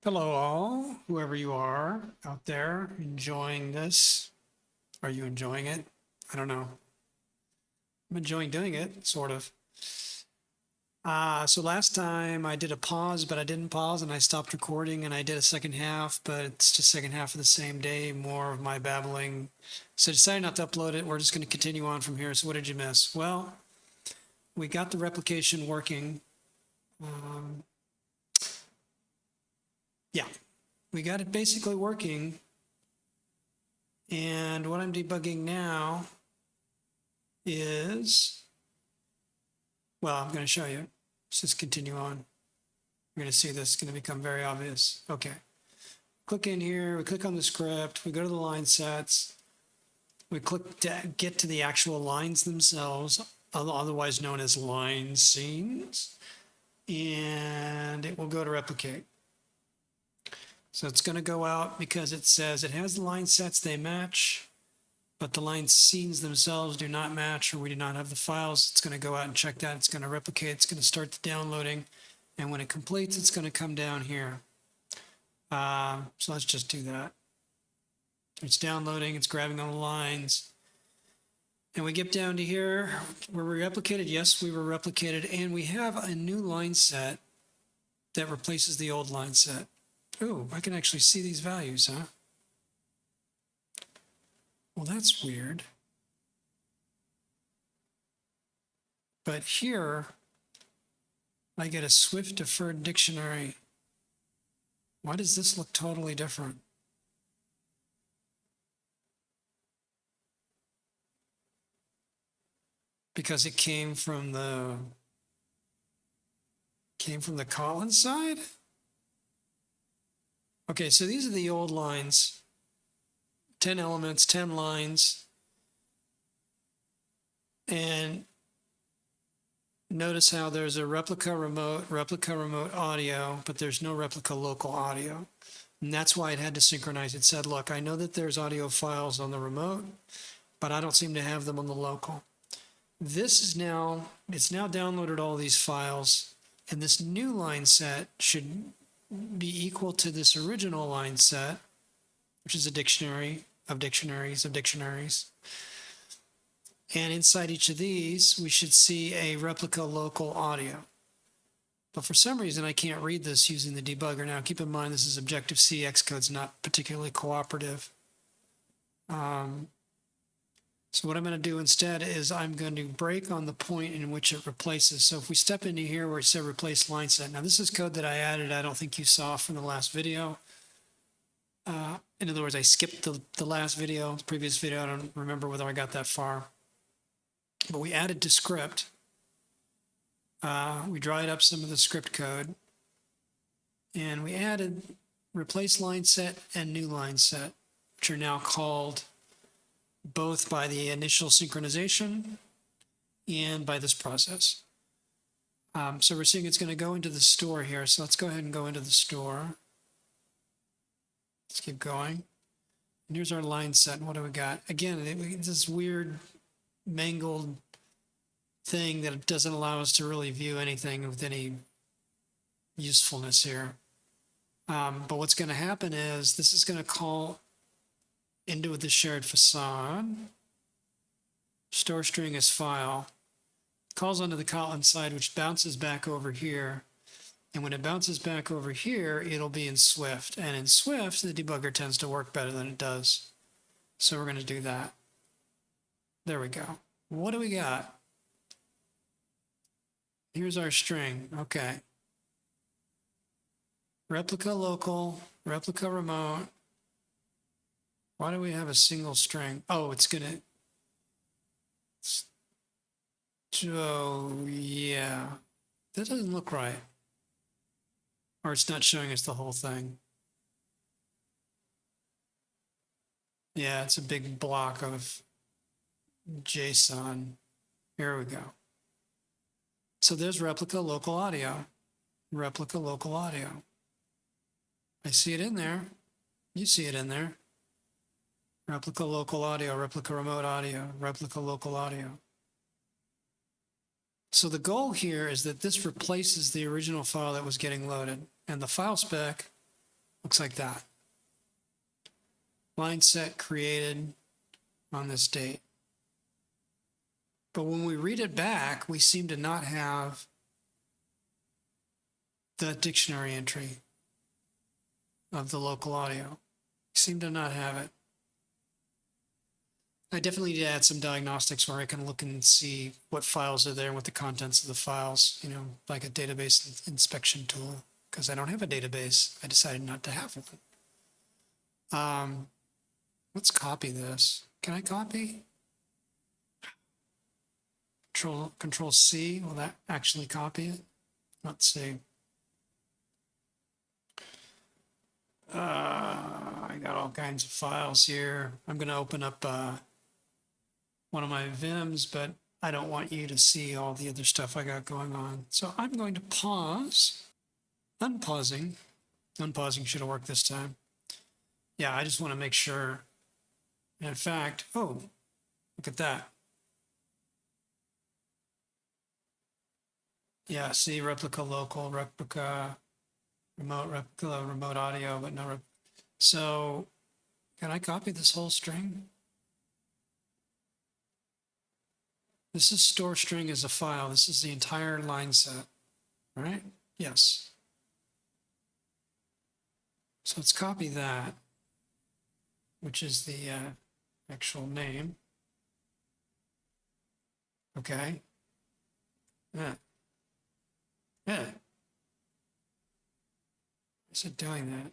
Hello, all, whoever you are out there enjoying this. Are you enjoying it? I don't know. I'm enjoying doing it, sort of. So last time I did a pause, but I didn't pause and I stopped recording and I did a second half, but it's just second half of the same day, more of my babbling. So I decided not to upload it. We're just going to continue on from here. So what did you miss? Well, we got the replication working. Yeah, we got it basically working. And what I'm debugging now is, well, I'm going to show you. Let's just continue on. You're going to see this is going to become very obvious. Okay. Click in here. We click on the script. We go to the line sets. We click to get to the actual lines themselves, otherwise known as line scenes. And it will go to replicate. So it's going to go out because it says it has the line sets, they match, but the line scenes themselves do not match, or we do not have the files. It's going to go out and check that. It's going to replicate. It's going to start the downloading. And when it completes, it's going to come down here. So let's just do that. It's downloading. It's grabbing all the lines. And we get down to here. Were we replicated? Yes, we were replicated. And we have a new line set that replaces the old line set. Ooh, I can actually see these values, huh? Well, that's weird. But here, I get a Swift deferred dictionary. Why does this look totally different? Because it came from the Kotlin side? Okay, so these are the old lines. 10 elements, 10 lines. And notice how there's a replica remote audio, but there's no replica local audio. And that's why it had to synchronize. It said, look, I know that there's audio files on the remote, but I don't seem to have them on the local. This is now, it's now downloaded all these files, and this new line set should be equal to this original line set, which is a dictionary of dictionaries of dictionaries. And inside each of these, we should see a replica local audio. But for some reason, I can't read this using the debugger. Now, keep in mind, this is Objective-C. Xcode's not particularly cooperative. So what I'm going to do instead is I'm going to break on the point in which it replaces. So if we step into here where it said replace line set. Now, this is code that I added. I don't think you saw from the last video. In other words, I skipped the last video, the previous video. I don't remember whether I got that far. But we added to script. We dried up some of the script code. And we added replace line set and new line set, which are now called both by the initial synchronization and by this process. So we're seeing it's going to go into the store here. So let's go ahead and go into the store. Let's keep going. And here's our line set. And what do we got? Again, this weird mangled thing that doesn't allow us to really view anything with any usefulness here. But what's going to happen is this is going to call into the shared facade. Store string is file. Calls onto the Kotlin side, which bounces back over here. And when it bounces back over here, it'll be in Swift. And in Swift, the debugger tends to work better than it does. So we're going to do that. There we go. What do we got? Here's our string. Okay. Replica local, replica remote. Why do we have a single string? Oh, it's going to... Oh, yeah. That doesn't look right. Or it's not showing us the whole thing. Yeah, it's a big block of JSON. Here we go. So there's replica local audio. Replica local audio. I see it in there. You see it in there. Replica local audio, replica remote audio, replica local audio. So the goal here is that this replaces the original file that was getting loaded. And the file spec Looks like that. Line set created on this date. But when we read it back, we seem to not have the dictionary entry of the local audio. We seem to not have it. I definitely need to add some diagnostics where I can look and see what files are there and what the contents of the files, like a database inspection tool, because I don't have a database. I decided not to have one. Let's copy this. Can I copy? Control C, will that actually copy it? Let's see. I got all kinds of files here. I'm going to open up one of my Vims, but I don't want you to see all the other stuff I got going on. So I'm going to pause. Unpausing. Unpausing should have worked this time. Yeah, I just want to make sure. And in fact, oh, look at that. Yeah, see, replica local, replica remote audio, but no. So can I copy this whole string? This is store string as a file. This is the entire line set, right? Yes. So let's copy that, which is the actual name. Okay. Yeah. Is it doing that?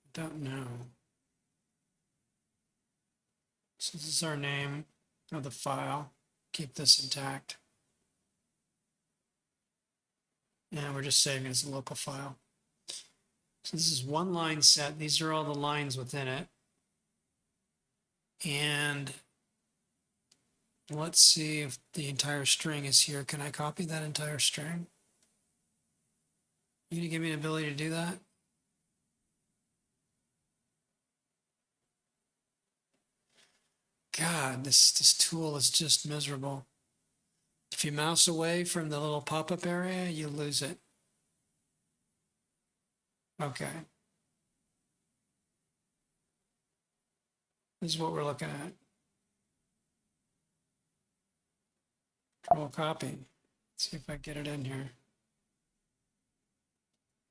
I don't know. So this is our name of the file. Keep this intact. And we're just saving it as a local file. So this is one line set. These are all the lines within it. And let's see if the entire string is here. Can I copy that entire string? You gonna give me an ability to do that? God, this tool is just miserable. If you mouse away from the little pop-up area, you lose it. Okay. This is what we're looking at. Control copy. Let's see if I get it in here.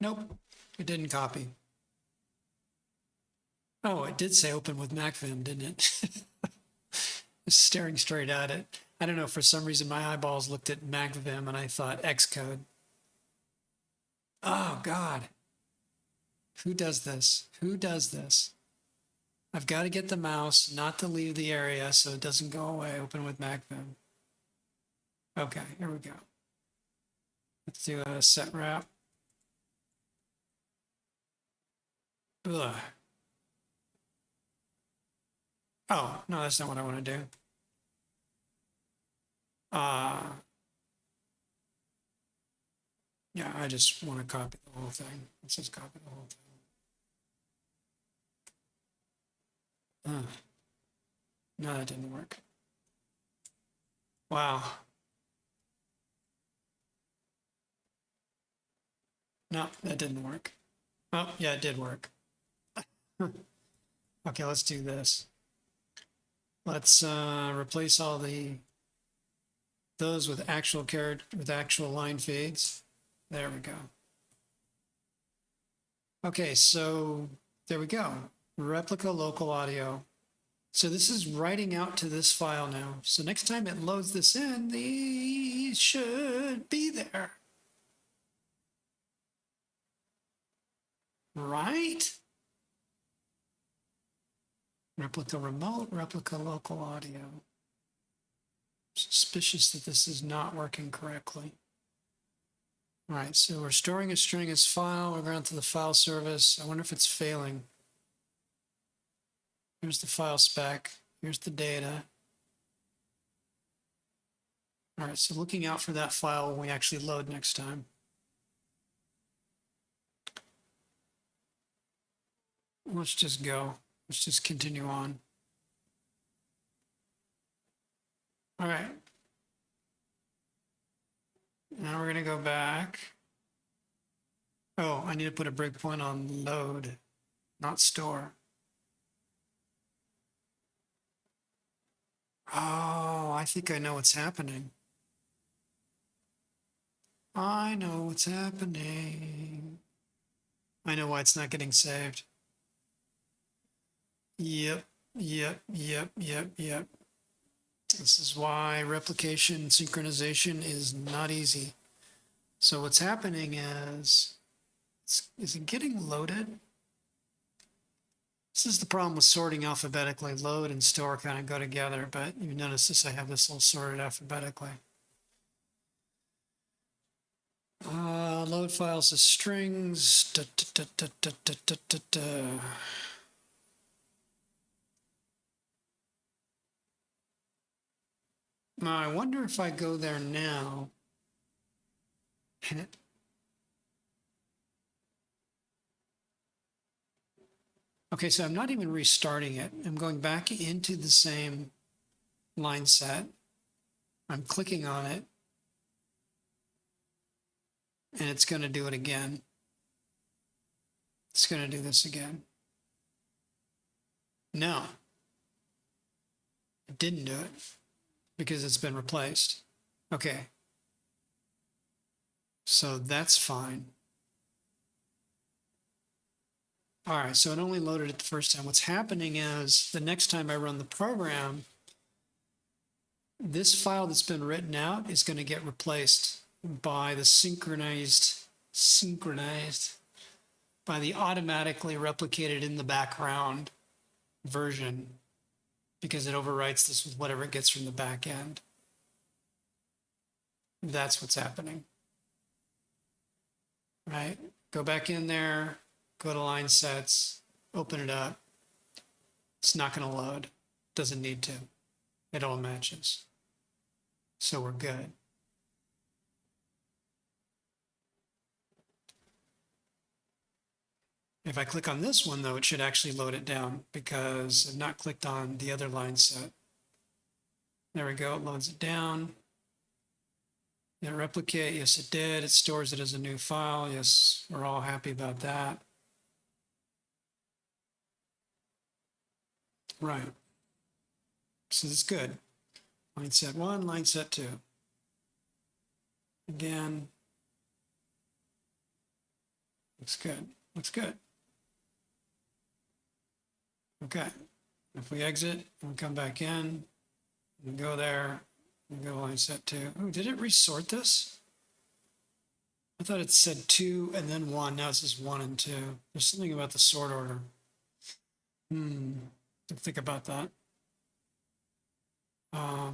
Nope, it didn't copy. Oh, it did say open with MacVim, didn't it? Staring straight at it. I don't know, for some reason my eyeballs looked at MacVim and I thought Xcode. Oh God. Who does this? Who does this? I've got to get the mouse not to leave the area so it doesn't go away. Open with MacVim. Okay, here we go. Let's do a set wrap. Ugh. Oh, no, that's not what I want to do. Yeah, I just want to copy the whole thing. Let's just copy the whole thing. No, that didn't work. Wow. No, that didn't work. Oh, yeah, it did work. Okay, let's do this. Let's replace all those with actual line feeds. There we go. Okay, so there we go. Replica local audio. So this is writing out to this file now. So next time it loads this in, these should be there. Right? Replica remote, replica local audio. Suspicious that this is not working correctly. All right, so we're storing a string as file. We're going to the file service. I wonder if it's failing. Here's the file spec. Here's the data. All right, so looking out for that file when we actually load next time. Let's just go. Let's just continue on. All right. Now we're going to go back. Oh, I need to put a breakpoint on load, not store. Oh, I think I know what's happening. I know what's happening. I know why it's not getting saved. Yep, yep. This is why replication synchronization is not easy. So what's happening is it getting loaded? This is the problem with sorting alphabetically. Load and store kind of go together, but you notice this, I have this all sorted alphabetically. Load files as strings. Now, I wonder if I go there now and it, okay, so I'm not even restarting it. I'm going back into the same line set. I'm clicking on it and it's going to do it again. It's going to do this again. No, it didn't do it because it's been replaced. Okay, so that's fine. All right, so it only loaded it the first time. What's happening is the next time I run the program, this file that's been written out is going to get replaced by the synchronized by the automatically replicated in the background version, because it overwrites this with whatever it gets from the back end. That's what's happening. Right? Go back in there, go to line sets, open it up. It's not going to load. Doesn't need to. It all matches. So we're good. If I click on this one, though, it should actually load it down because I've not clicked on the other line set. There we go. It loads it down. Did it replicate? Yes, it did. It stores it as a new file. Yes, we're all happy about that. Right. So it's good. Line set 1, line set 2. Again. Looks good. Looks good. Okay. If we exit and come back in, and go there, and go line set 2. Oh, did it resort this? I thought it said 2 and then 1. Now it says 1 and 2. There's something about the sort order. Think about that. I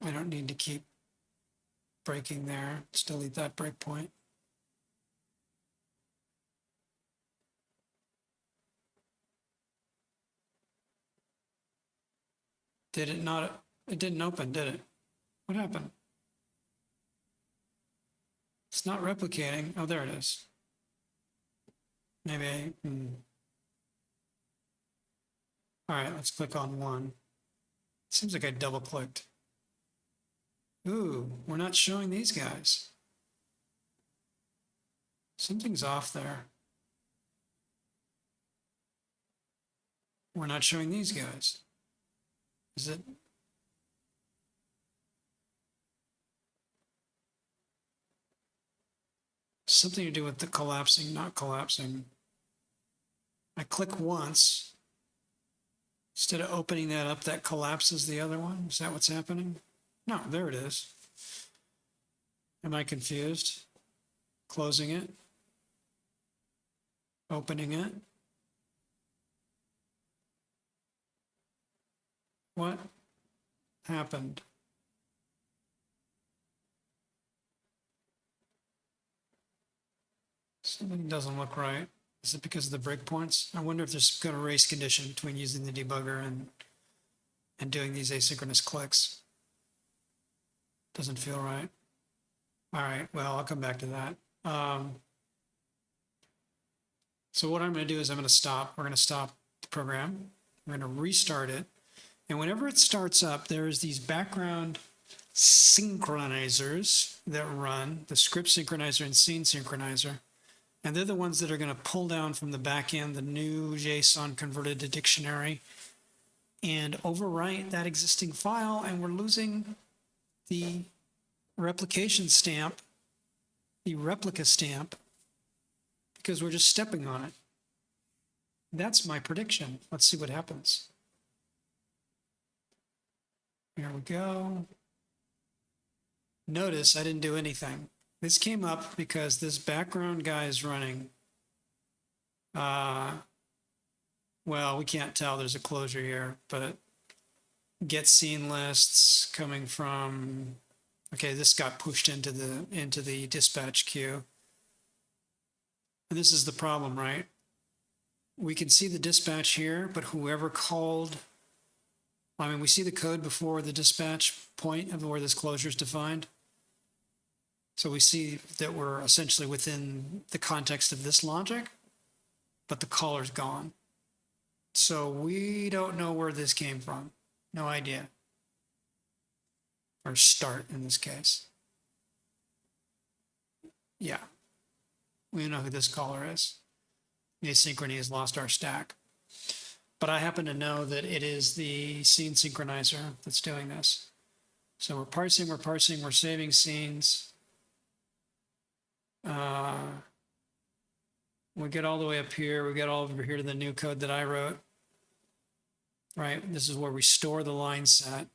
don't need to keep breaking there. Let's delete that breakpoint. Did it not? It didn't open, did it? What happened? It's not replicating. Oh, there it is. Maybe. All right, let's click on 1. Seems like I double clicked. Ooh, we're not showing these guys. Something's off there. We're not showing these guys. Is it? Something to do with the collapsing, not collapsing. I click once. Instead of opening that up, that collapses the other one. Is that what's happening? No, there it is. Am I confused? Closing it. Opening it. What happened? Something doesn't look right. Is it because of the breakpoints? I wonder if there's got a race condition between using the debugger and doing these asynchronous clicks. Doesn't feel right. All right, well, I'll come back to that. So what I'm going to do is I'm going to stop. We're going to stop the program. We're going to restart it. And whenever it starts up, there's these background synchronizers that run, the script synchronizer and scene synchronizer. And they're the ones that are going to pull down from the back end the new JSON converted to dictionary and overwrite that existing file. And we're losing the replication stamp, the replica stamp, because we're just stepping on it. That's my prediction. Let's see what happens. Here we go. Notice I didn't do anything. This came up because this background guy is running. Well, we can't tell. There's a closure here, but get scene lists coming from. Okay, this got pushed into the dispatch queue. And this is the problem, right? We can see the dispatch here, but whoever called, I mean, we see the code before the dispatch point of where this closure is defined. So we see that we're essentially within the context of this logic, but the caller's gone. So we don't know where this came from. No idea. Or start in this case. Yeah. We know who this caller is. Asynchrony has lost our stack. But I happen to know that it is the scene synchronizer that's doing this. So we're parsing, we're saving scenes. We get all the way up here. We get all over here to the new code that I wrote. Right? This is where we store the line set.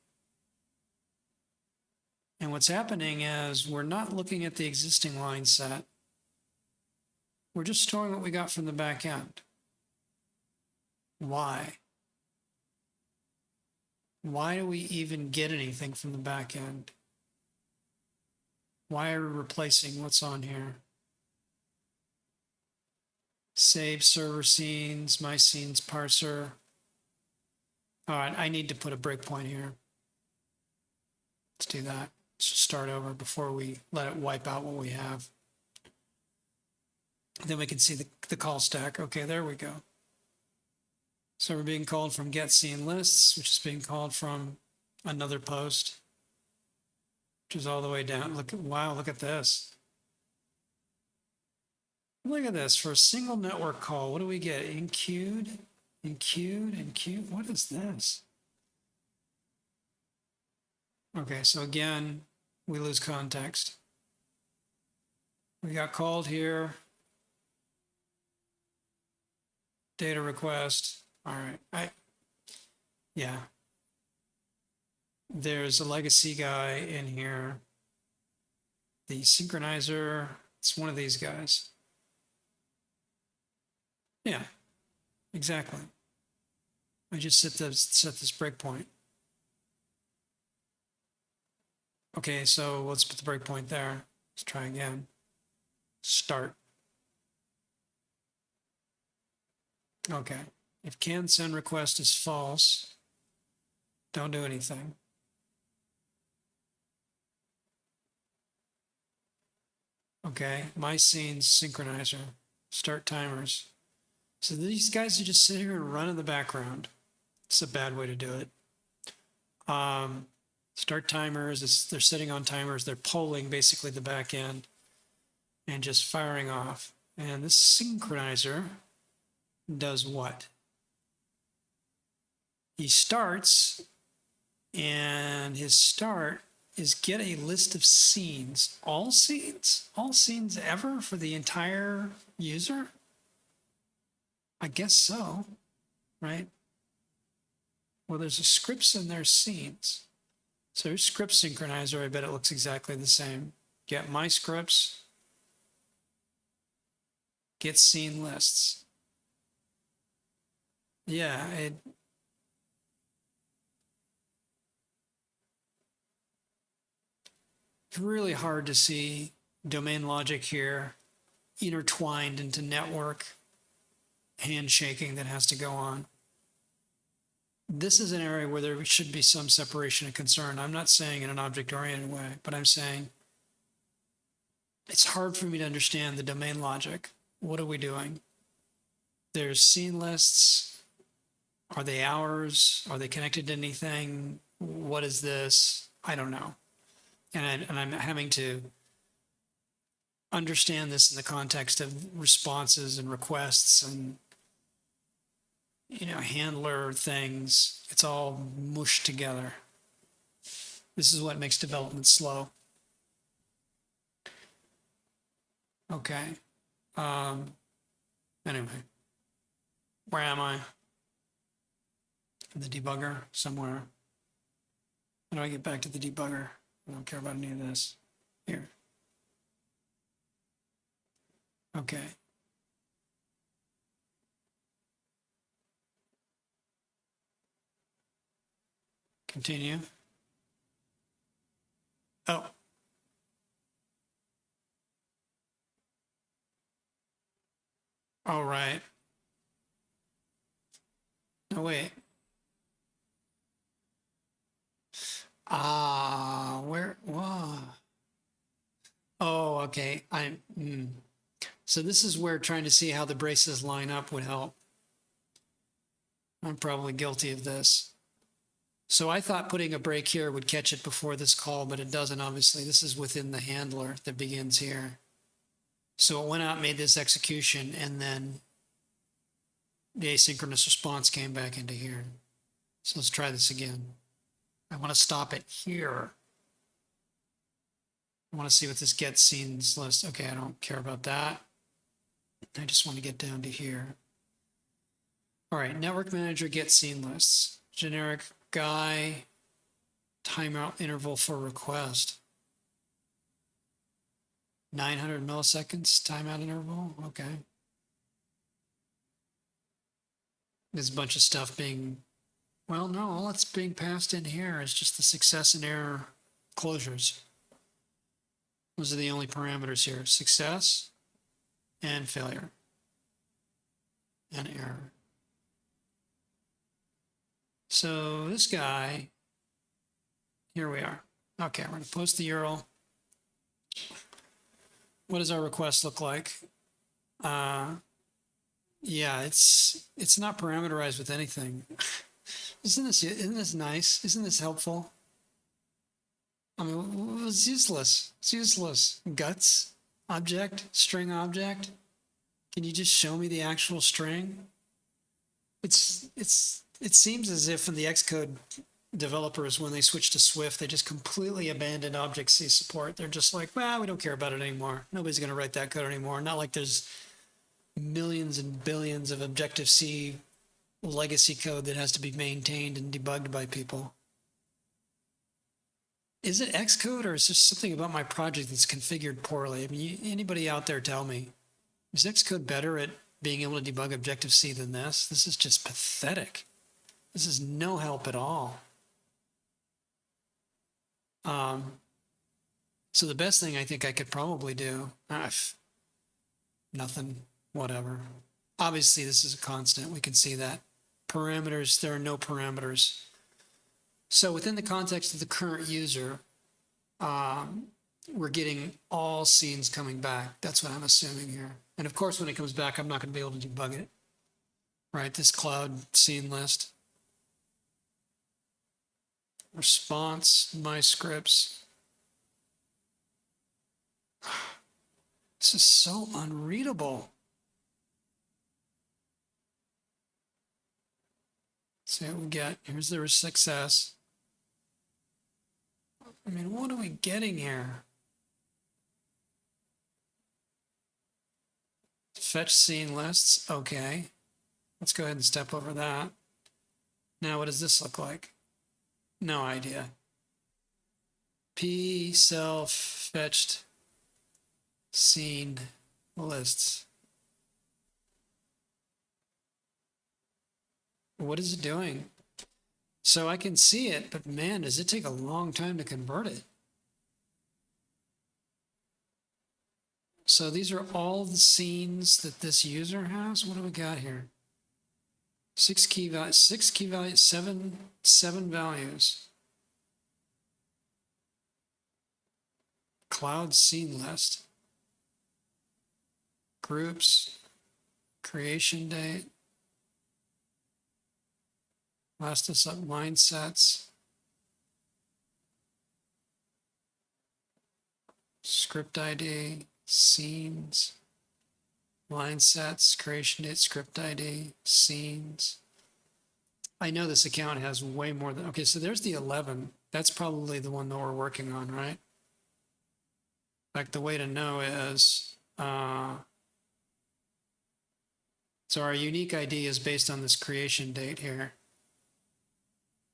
And what's happening is we're not looking at the existing line set. We're just storing what we got from the back end. Why? Why do we even get anything from the back end? Why are we replacing what's on here? Save server scenes, my scenes parser. All right, I need to put a breakpoint here. Let's do that. Let's just start over before we let it wipe out what we have. Then we can see the call stack. Okay, there we go. So we're being called from get scene lists, which is being called from another post, which is all the way down. Look, wow, look at this. Look at this. For a single network call, what do we get? Enqueued, enqueued, enqueued. What is this? Okay, so again, we lose context. We got called here. Data request. All right. Yeah. There's a legacy guy in here. The synchronizer, it's one of these guys. Yeah, exactly. I just set this breakpoint. Okay, so let's put the breakpoint there. Let's try again. Start. Okay. If can send request is false, don't do anything. Okay, my scenes synchronizer, start timers. So these guys are just sitting here and run in the background. It's a bad way to do it. Start timers, they're sitting on timers, they're polling basically the back end and just firing off. And this synchronizer does what? He starts, and his start is get a list of scenes. All scenes ever for the entire user? I guess so, right? Well, there's a scripts and there's scenes. So there's script synchronizer. I bet it looks exactly the same. Get my scripts, get scene lists. Yeah, it's really hard to see domain logic here intertwined into network handshaking that has to go on. This is an area where there should be some separation of concern. I'm not saying in an object-oriented way, but I'm saying it's hard for me to understand the domain logic. What are we doing? There's scene lists. Are they ours? Are they connected to anything? What is this? I don't know. and I'm having to understand this in the context of responses and requests and handler things. It's all mushed together. This is what makes development slow. Okay. Anyway, where am I? In the debugger somewhere. How do I get back to the debugger? I don't care about any of this. Here. Okay. Continue. Oh. All right. No, wait. Where? Whoa. Oh, okay. So this is where trying to see how the braces line up would help. I'm probably guilty of this. So I thought putting a break here would catch it before this call, but it doesn't, obviously. This is within the handler that begins here. So it went out and made this execution, and then the asynchronous response came back into here. So let's try this again. I want to stop it here. I want to see what this get scenes list. Okay, I don't care about that. I just want to get down to here. All right, network manager get scene lists. Generic guy, timeout interval for request. 900 milliseconds timeout interval, okay. There's a bunch of stuff being, well, no, all that's being passed in here is just the success and error closures. Those are the only parameters here, success and failure and error. So this guy, here we are. Okay, we're going to post the URL. What does our request look like? Yeah, it's not parameterized with anything. Isn't this nice? Isn't this helpful? I mean, it's useless. It's useless. Guts, object, string object. Can you just show me the actual string? It seems as if in the Xcode developers, when they switch to Swift, they just completely abandoned Object-C support. They're just like, well, we don't care about it anymore. Nobody's going to write that code anymore. Not like there's millions and billions of Objective-C legacy code that has to be maintained and debugged by people. Is it Xcode, or is there something about my project that's configured poorly? I mean, anybody out there tell me, is Xcode better at being able to debug Objective-C than this? This is just pathetic. This is no help at all. So the best thing I think I could probably do, nothing, whatever. Obviously, this is a constant. We can see that. Parameters, there are no parameters. So within the context of the current user, we're getting all scenes coming back. That's what I'm assuming here. And of course, when it comes back, I'm not going to be able to debug it. Right, this cloud scene list. Response, my scripts. This is so unreadable. Let's see what we get. Here's the success. I mean, what are we getting here? Fetch scene lists. Okay. Let's go ahead and step over that. Now, what does this look like? No idea. P self fetched scene lists. What is it doing? So I can see it, but man, does it take a long time to convert it. So these are all the scenes that this user has. What do we got here? Six key values, seven values. Cloud scene list. Groups, creation date. Last us up mindsets. script ID, scenes, line sets, creation date, script ID, scenes. I know this account has way more than, okay, so there's the 11. That's probably the one that we're working on, right? Like the way to know is, so our unique ID is based on this creation date here.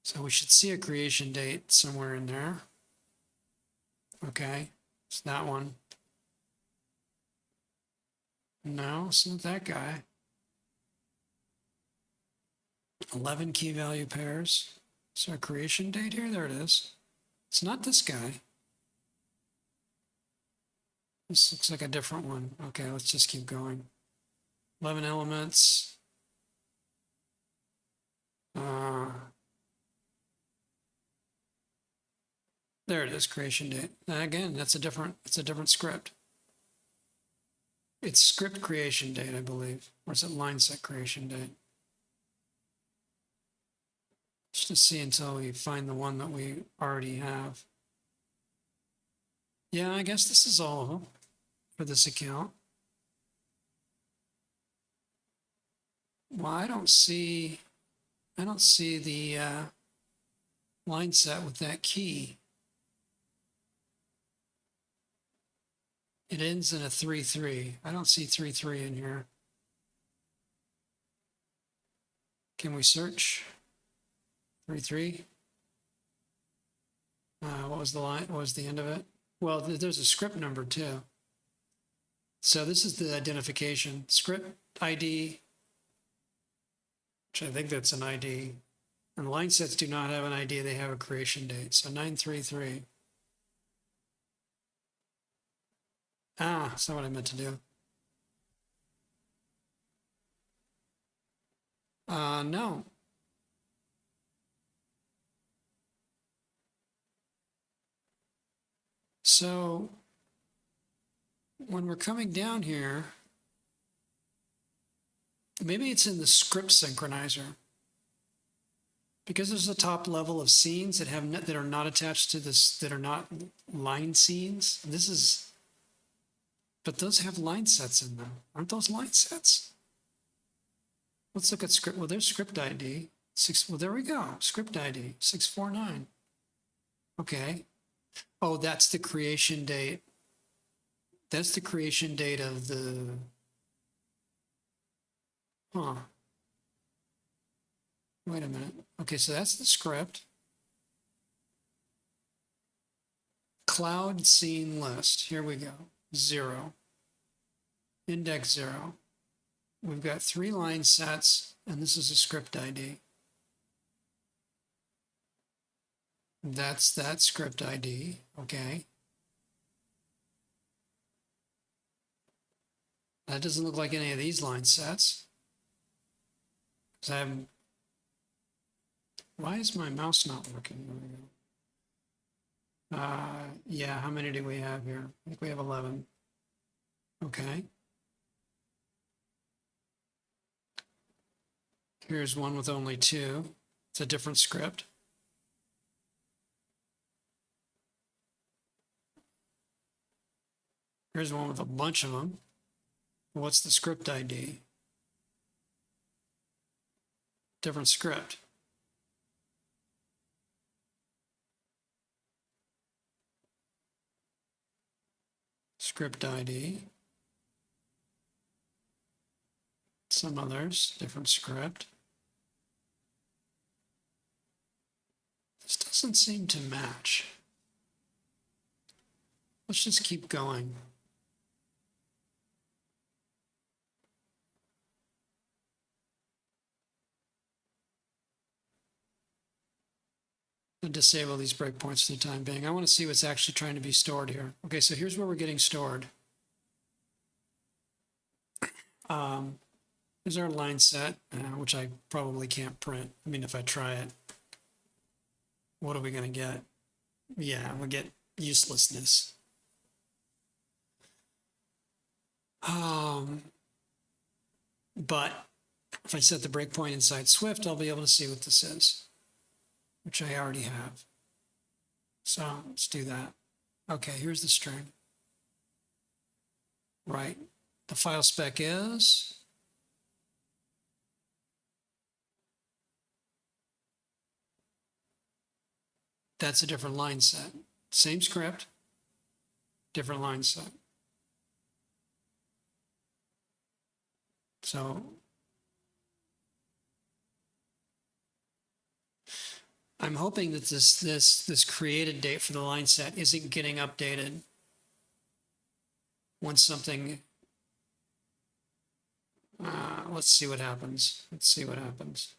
So we should see a creation date somewhere in there. Okay, it's that one. No, it's not that guy. 11 key value pairs. So a creation date here, there it is. It's not this guy. This looks like a different one. Okay, let's just keep going. 11 elements. There it is, creation date. And again, it's a different script. It's script creation date, I believe. Or is it line set creation date? Just to see until we find the one that we already have. Yeah, I guess this is all of them for this account. Well, I don't see the line set with that key. It ends in a 3-3. I don't see 3-3 in here. Can we search? 3-3. What was the line? What was the end of it? Well, there's a script number too. So this is the identification. Script ID, which I think that's an ID. And line sets do not have an ID, they have a creation date. So 933. That's not what I meant to do. No. So when we're coming down here, maybe it's in the script synchronizer. Because there's a top level of scenes that are not attached to this, that are not line scenes. But those have line sets in them. Aren't those line sets? Let's look at script. Well, there's script ID. Well, there we go. Script ID 649. Okay. Oh, that's the creation date. That's the creation date of the. Huh. Wait a minute. Okay, so that's the script. Cloud scene list. Here we go. 0. Index 0. We've got 3 line sets, and this is a script ID. That's that script ID. Okay. That doesn't look like any of these line sets. Why is my mouse not working? Yeah, how many do we have here? I think we have 11. Okay. Here's one with only 2. It's a different script. Here's one with a bunch of them. What's the script ID? Different script. Script ID. Some others, different script. This doesn't seem to match. Let's just keep going. And disable these breakpoints for the time being. I want to see what's actually trying to be stored here. Okay, so here's where we're getting stored. Here's our line set, which I probably can't print. I mean, if I try it, what are we going to get? Yeah, we'll get uselessness. But if I set the breakpoint inside Swift, I'll be able to see what this is, which I already have. So let's do that. Okay, here's the string. right? The file spec is, that's a different line set. Same script, different line set. So I'm hoping that this created date for the line set isn't getting updated once something, let's see what happens. Let's see what happens.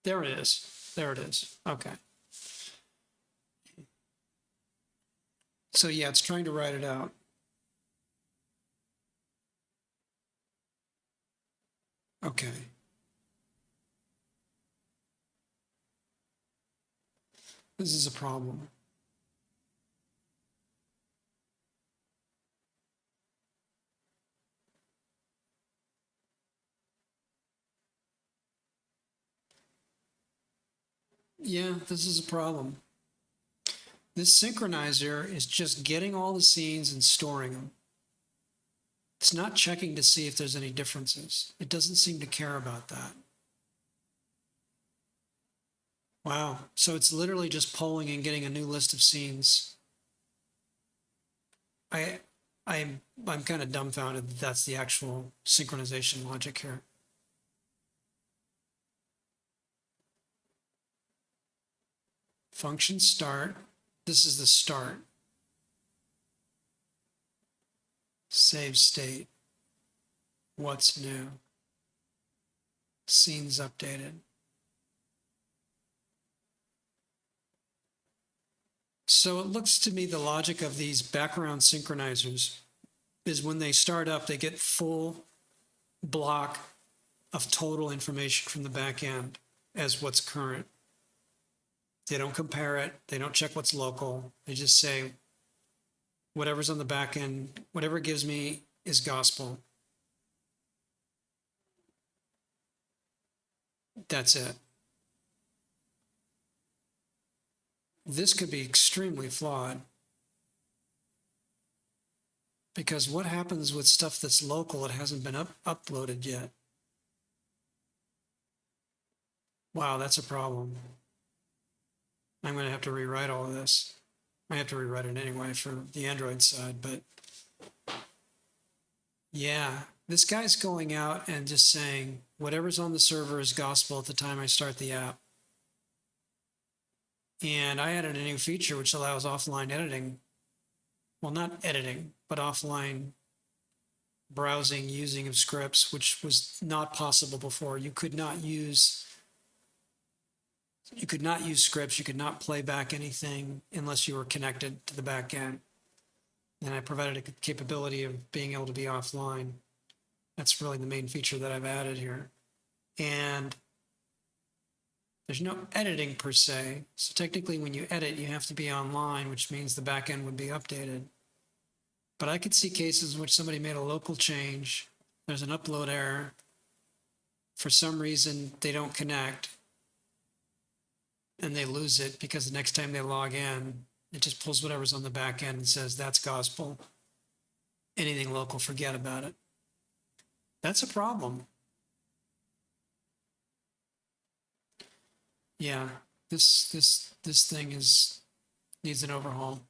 There it is. There it is. Okay. So yeah, it's trying to write it out. Okay. This is a problem. Yeah, this is a problem. This synchronizer is just getting all the scenes and storing them. It's not checking to see if there's any differences. It doesn't seem to care about that. Wow. So it's literally just polling and getting a new list of scenes. I'm kind of dumbfounded that that's the actual synchronization logic here. Function start. This is the start. Save state. What's new? Scenes updated. So it looks to me the logic of these background synchronizers is when they start up, they get full block of total information from the back end as what's current. They don't compare it. They don't check what's local. They just say whatever's on the back end, whatever it gives me is gospel. That's it. This could be extremely flawed. Because what happens with stuff that's local, it hasn't been uploaded yet? Wow, that's a problem. I'm going to have to rewrite all of this. I have to rewrite it anyway for the Android side, but yeah, this guy's going out and just saying whatever's on the server is gospel at the time I start the app. And I added a new feature which allows offline editing. Well, not editing, but offline browsing, using of scripts, which was not possible before. You could not use scripts. You could not play back anything unless you were connected to the back end. And I provided a capability of being able to be offline. That's really the main feature that I've added here. And there's no editing per se. So technically when you edit, you have to be online, which means the back end would be updated. But I could see cases in which somebody made a local change. There's an upload error. For some reason, they don't connect. And they lose it because the next time they log in, it just pulls whatever's on the back end and says, that's gospel. Anything local, forget about it. That's a problem. Yeah, this thing needs an overhaul.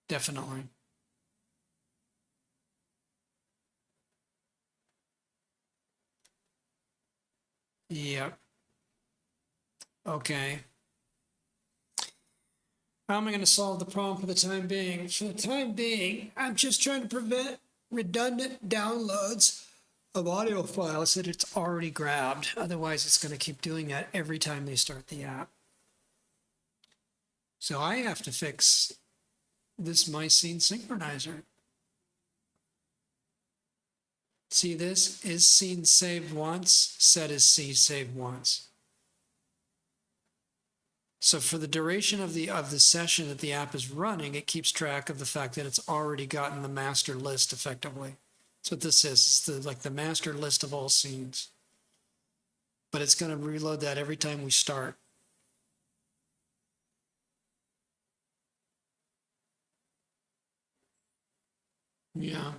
Definitely. Yep. Okay. How am I going to solve the problem for the time being? For the time being, I'm just trying to prevent redundant downloads of audio files that it's already grabbed. Otherwise, it's going to keep doing that every time they start the app. So I have to fix this my scene synchronizer. See this? Is scene saved once? Set is C saved once. So for the duration of the session that the app is running, it keeps track of the fact that it's already gotten the master list effectively. That's what this is. It's like the master list of all scenes. But it's going to reload that every time we start. Yeah.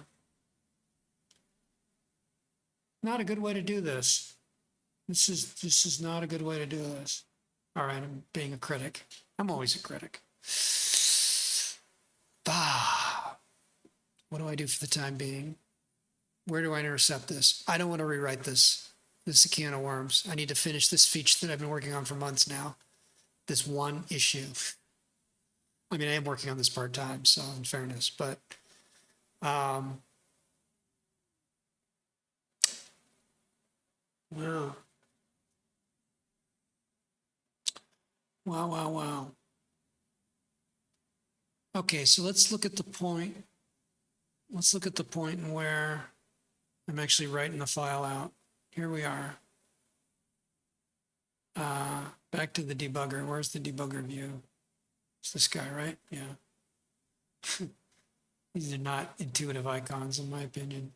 Not a good way to do this. This is not a good way to do this. All right, I'm being a critic. I'm always a critic. Ah, what do I do for the time being? Where do I intercept this? I don't want to rewrite this. This is a can of worms. I need to finish this feature that I've been working on for months now. This one issue. I mean, I am working on this part-time, so in fairness, but wow. Wow. Okay, so let's look at the point. Let's look at the point where I'm actually writing the file out. Here we are. Back to the debugger. Where's the debugger view? It's this guy, right? Yeah. These are not intuitive icons, in my opinion.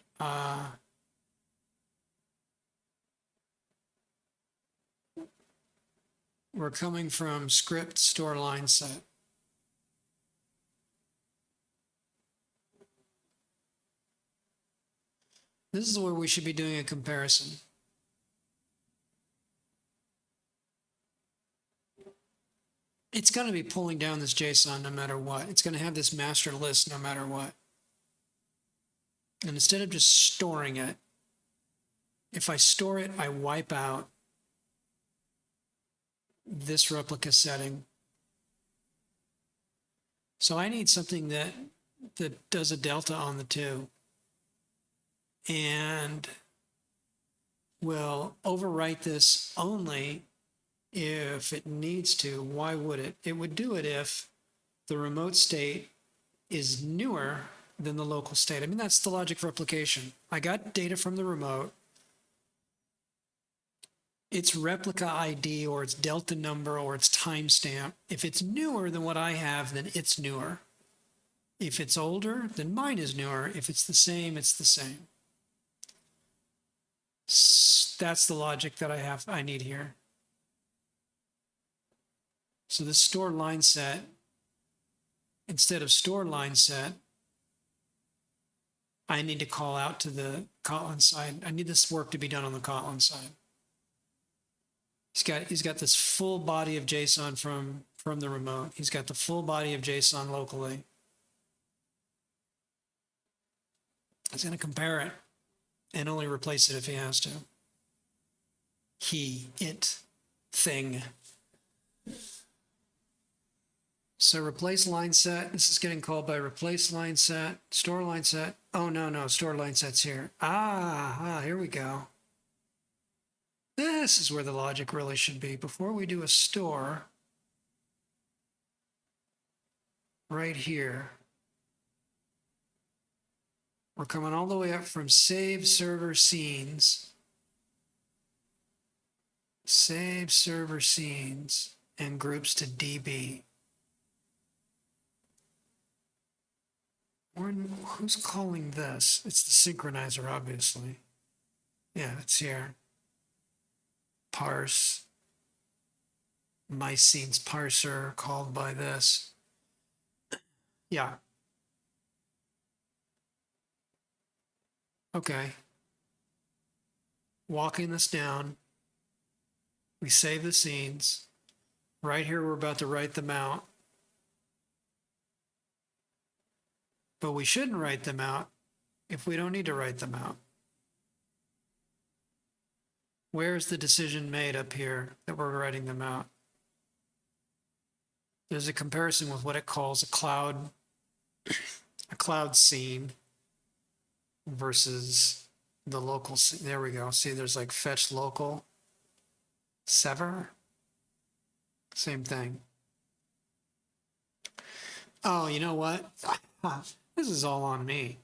We're coming from script store line set. This is where we should be doing a comparison. It's going to be pulling down this JSON no matter what. It's going to have this master list no matter what. And instead of just storing it, if I store it, I wipe out this replica setting. So I need something that does a delta on the two and will overwrite this only if it needs to. Why would it? It would do it if the remote state is newer than the local state. I mean, that's the logic of replication. I got data from the remote. Its replica ID or its delta number or its timestamp, if it's newer than what I have, then it's newer. If it's older, then mine is newer. If it's the same, it's the same. That's the logic that I need here. So this store line set, instead of store line set, I need to call out to the Kotlin side. I need this work to be done on the Kotlin side. He's got this full body of JSON from the remote. He's got the full body of JSON locally. He's going to compare it and only replace it if he has to. It, thing. So replace line set. This is getting called by replace line set, store line set. Oh, no, store line set's here. Here we go. This is where the logic really should be. Before we do a store, right here, we're coming all the way up from save server scenes, and groups to DB. Who's calling this? It's the synchronizer, obviously. Yeah, it's here. Parse, my scenes parser called by this. Yeah. Okay. Walking this down, we save the scenes. Right here, we're about to write them out. But we shouldn't write them out if we don't need to write them out. Where's the decision made up here that we're writing them out? There's a comparison with what it calls a cloud scene versus the local scene. There we go. See, there's like fetch local, sever, same thing. Oh, you know what? This is all on me.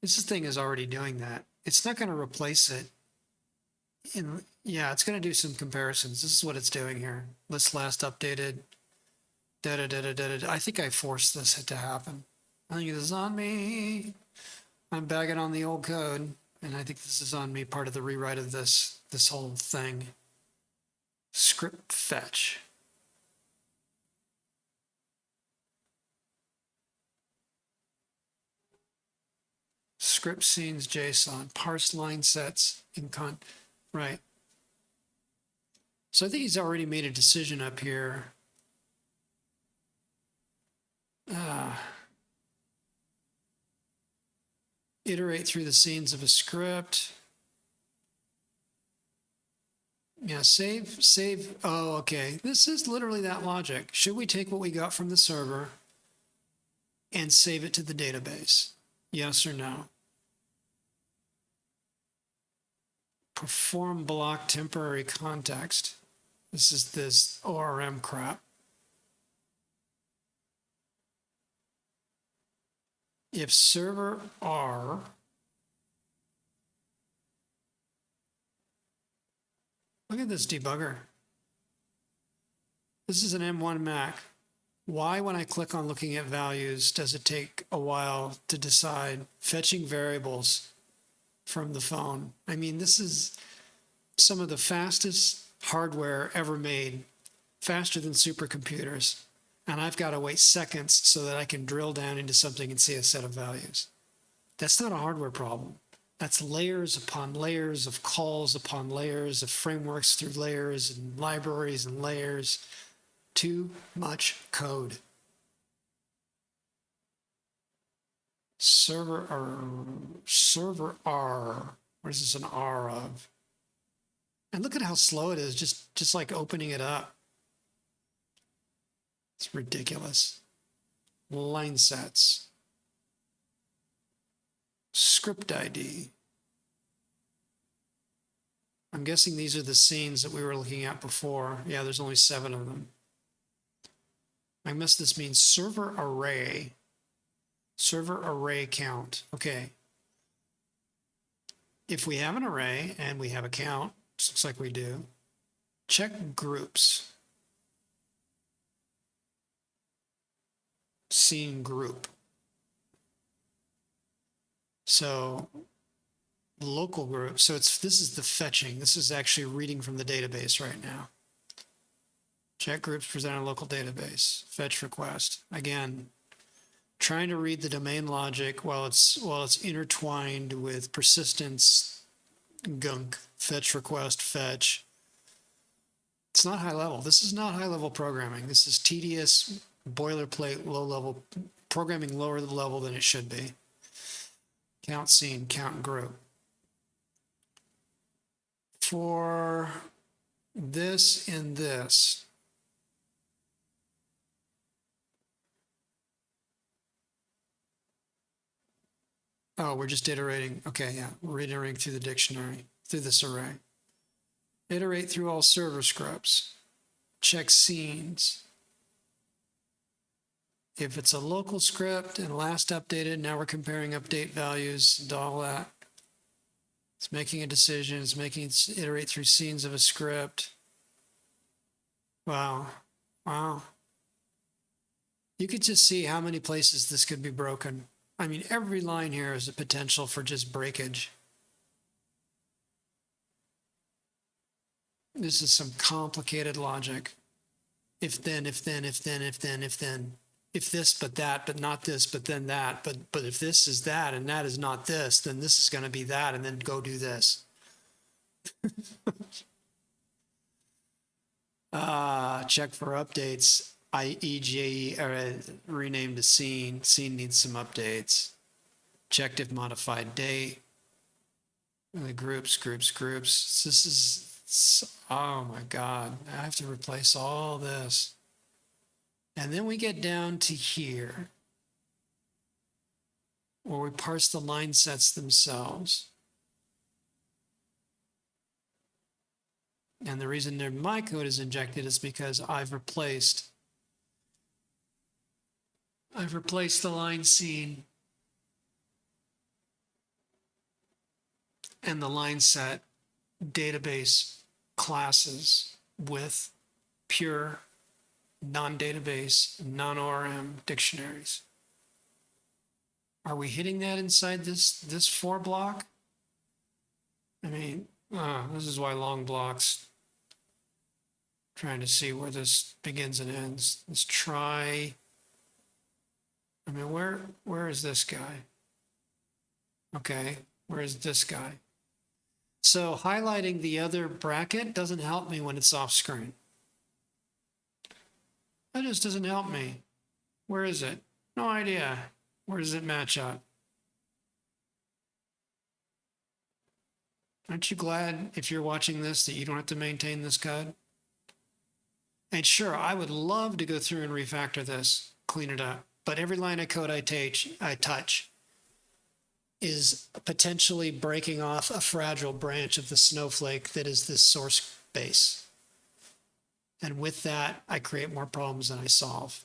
This thing is already doing that. It's not going to replace it. Yeah, it's going to do some comparisons. This is what it's doing here. List last updated. I think I forced this to happen. I think this is on me. I'm bagging on the old code, and I think this is on me, part of the rewrite of this whole thing. Script fetch. script scenes JSON, parse line sets in right. So I think he's already made a decision up here. Iterate through the scenes of a script. Yeah, save. Oh, okay. This is literally that logic. Should we take what we got from the server and save it to the database? Yes or no? Perform block temporary context. This is this ORM crap. If server R look at this debugger. This is an M1 Mac. Why, when I click on looking at values, does it take a while to decide fetching variables from the phone? I mean, this is some of the fastest hardware ever made, faster than supercomputers. And I've got to wait seconds so that I can drill down into something and see a set of values. That's not a hardware problem. That's layers upon layers of calls upon layers of frameworks through layers and libraries and layers. Too much code. Server R. What is this an R of? And look at how slow it is, just like opening it up. It's ridiculous. Line sets. Script ID. I'm guessing these are the scenes that we were looking at before. Yeah, there's only 7 of them. I guess this means server array. Server array count. Okay. If we have an array and we have a count, looks like we do, check groups. Scene group. So local group. So this is the fetching. This is actually reading from the database right now. Check groups present on local database. Fetch request. Again, trying to read the domain logic while it's intertwined with persistence gunk. Fetch request, fetch. It's not high level. This is not high level programming. This is tedious, boilerplate, low level programming, lower level than it should be. Count scene, count group. For this and this, oh, we're just iterating. Okay, yeah, we're iterating through the dictionary, through this array. Iterate through all server scripts. Check scenes. If it's a local script and last updated, now we're comparing update values and all that. It's making a decision. It's making it iterate through scenes of a script. Wow. Wow. You could just see how many places this could be broken. I mean, every line here is a potential for just breakage. This is some complicated logic. If then, if then, if then, if then, if then. If this, but that, but not this, but then that. But if this is that and that is not this, then this is going to be that, and then go do this. Check for updates. IEG renamed a scene. Scene needs some updates. Checked if modified date. The groups. This is, oh my God. I have to replace all this. And then we get down to here, where we parse the line sets themselves. And the reason my code is injected is because I've replaced the line scene and the line set database classes with pure non-database, non-ORM dictionaries. Are we hitting that inside this for block? I mean, this is why long blocks. Trying to see where this begins and ends. Let's try. I mean, where is this guy? Okay, where's this guy? So highlighting the other bracket doesn't help me when it's off screen. That just doesn't help me. Where is it? No idea. Where does it match up? Aren't you glad if you're watching this that you don't have to maintain this code? And sure, I would love to go through and refactor this, clean it up. But every line of code I touch is potentially breaking off a fragile branch of the snowflake that is this source base. And with that, I create more problems than I solve.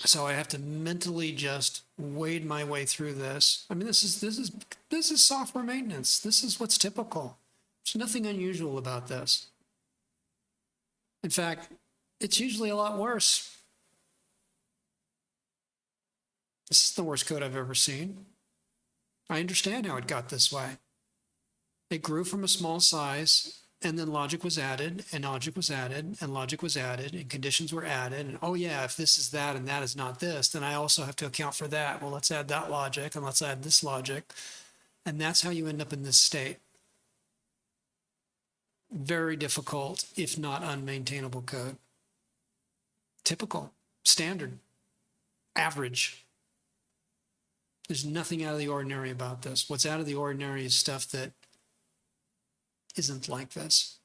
So I have to mentally just wade my way through this. I mean, this is software maintenance. This is what's typical. There's nothing unusual about this. In fact, it's usually a lot worse. This is the worst code I've ever seen. I understand how it got this way. It grew from a small size, and then logic was added, and logic was added, and logic was added, and conditions were added. And oh yeah, if this is that and that is not this, then I also have to account for that. Well, let's add that logic, and let's add this logic. And that's how you end up in this state. Very difficult, if not unmaintainable code. Typical, standard, average. There's nothing out of the ordinary about this. What's out of the ordinary is stuff that isn't like this.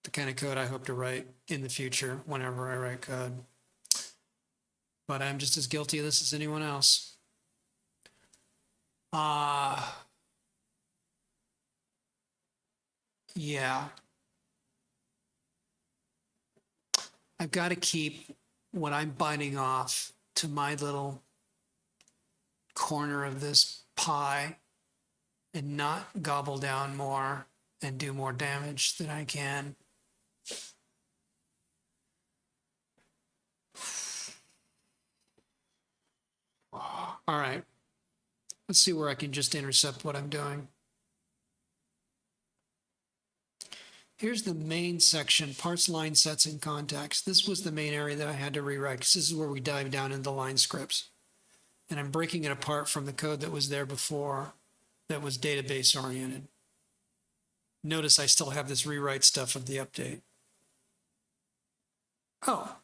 The kind of code I hope to write in the future whenever I write code. But I'm just as guilty of this as anyone else. Yeah. I've got to keep what I'm biting off to my little corner of this pie and not gobble down more and do more damage than I can. All right. Let's see where I can just intercept what I'm doing. Here's the main section, parts, line sets, and context. This was the main area that I had to rewrite because this is where we dive down into line scripts. And I'm breaking it apart from the code that was there before that was database oriented. Notice I still have this rewrite stuff of the update. Oh.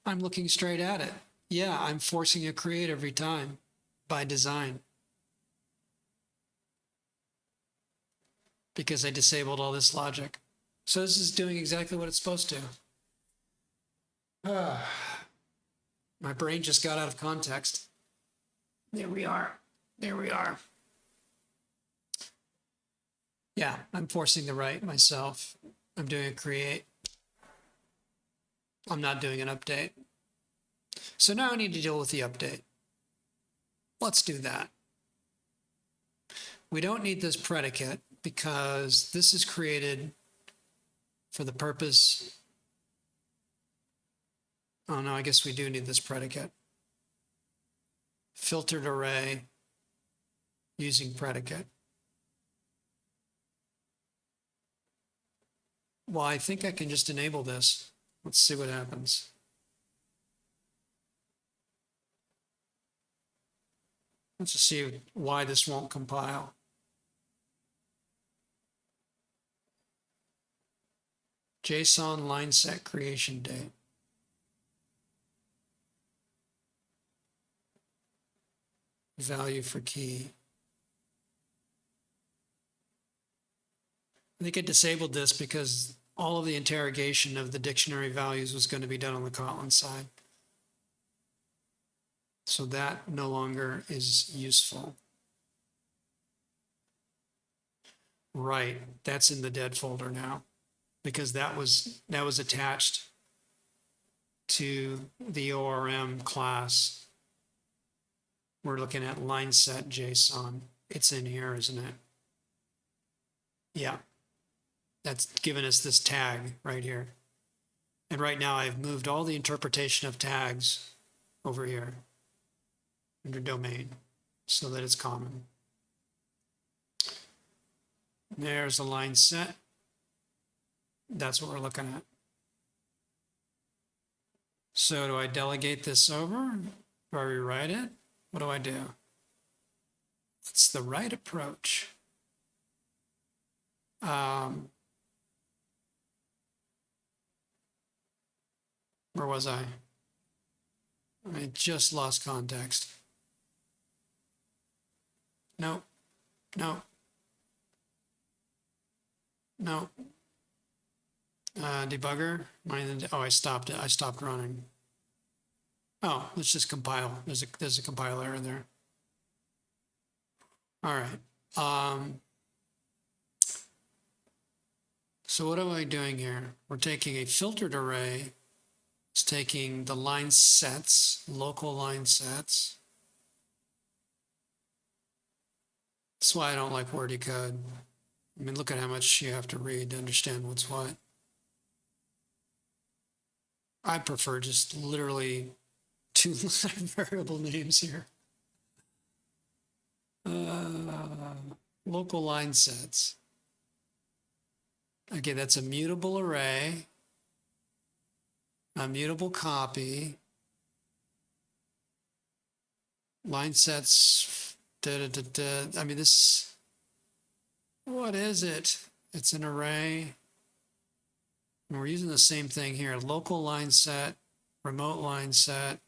I'm looking straight at it. Yeah, I'm forcing a create every time by design. Because I disabled all this logic. So this is doing exactly what it's supposed to. My brain just got out of context. There we are. There we are. Yeah, I'm forcing the write myself. I'm doing a create. I'm not doing an update. So now I need to deal with the update. Let's do that. We don't need this predicate because this is created for the purpose. Oh no, I guess we do need this predicate. Filtered array using predicate. Well, I think I can just enable this. Let's see what happens. Let's just see why this won't compile. JSON line set creation date. Value for key. I think I disabled this because all of the interrogation of the dictionary values was going to be done on the Kotlin side. So that no longer is useful. Right, that's in the dead folder now because that was attached to the ORM class. We're looking at line set JSON. It's in here, isn't it? Yeah. That's given us this tag right here. And right now I've moved all the interpretation of tags over here under domain so that it's common. There's a line set. That's what we're looking at. So do I delegate this over? Do I rewrite it? What do I do? It's the right approach. Where was I? I just lost context. No, no, no. Debugger. Oh, I stopped it. I stopped running. Oh, let's just compile. There's a compile error there. All right. So what am I doing here? We're taking a filtered array. It's taking the line sets, local line sets. That's why I don't like wordy code. I mean, look at how much you have to read to understand what's what. I prefer just literally two variable names here. Local line sets. Okay, that's a mutable array, a mutable copy, line sets, I mean, this, what is it? It's an array. And we're using the same thing here, local line set, remote line set,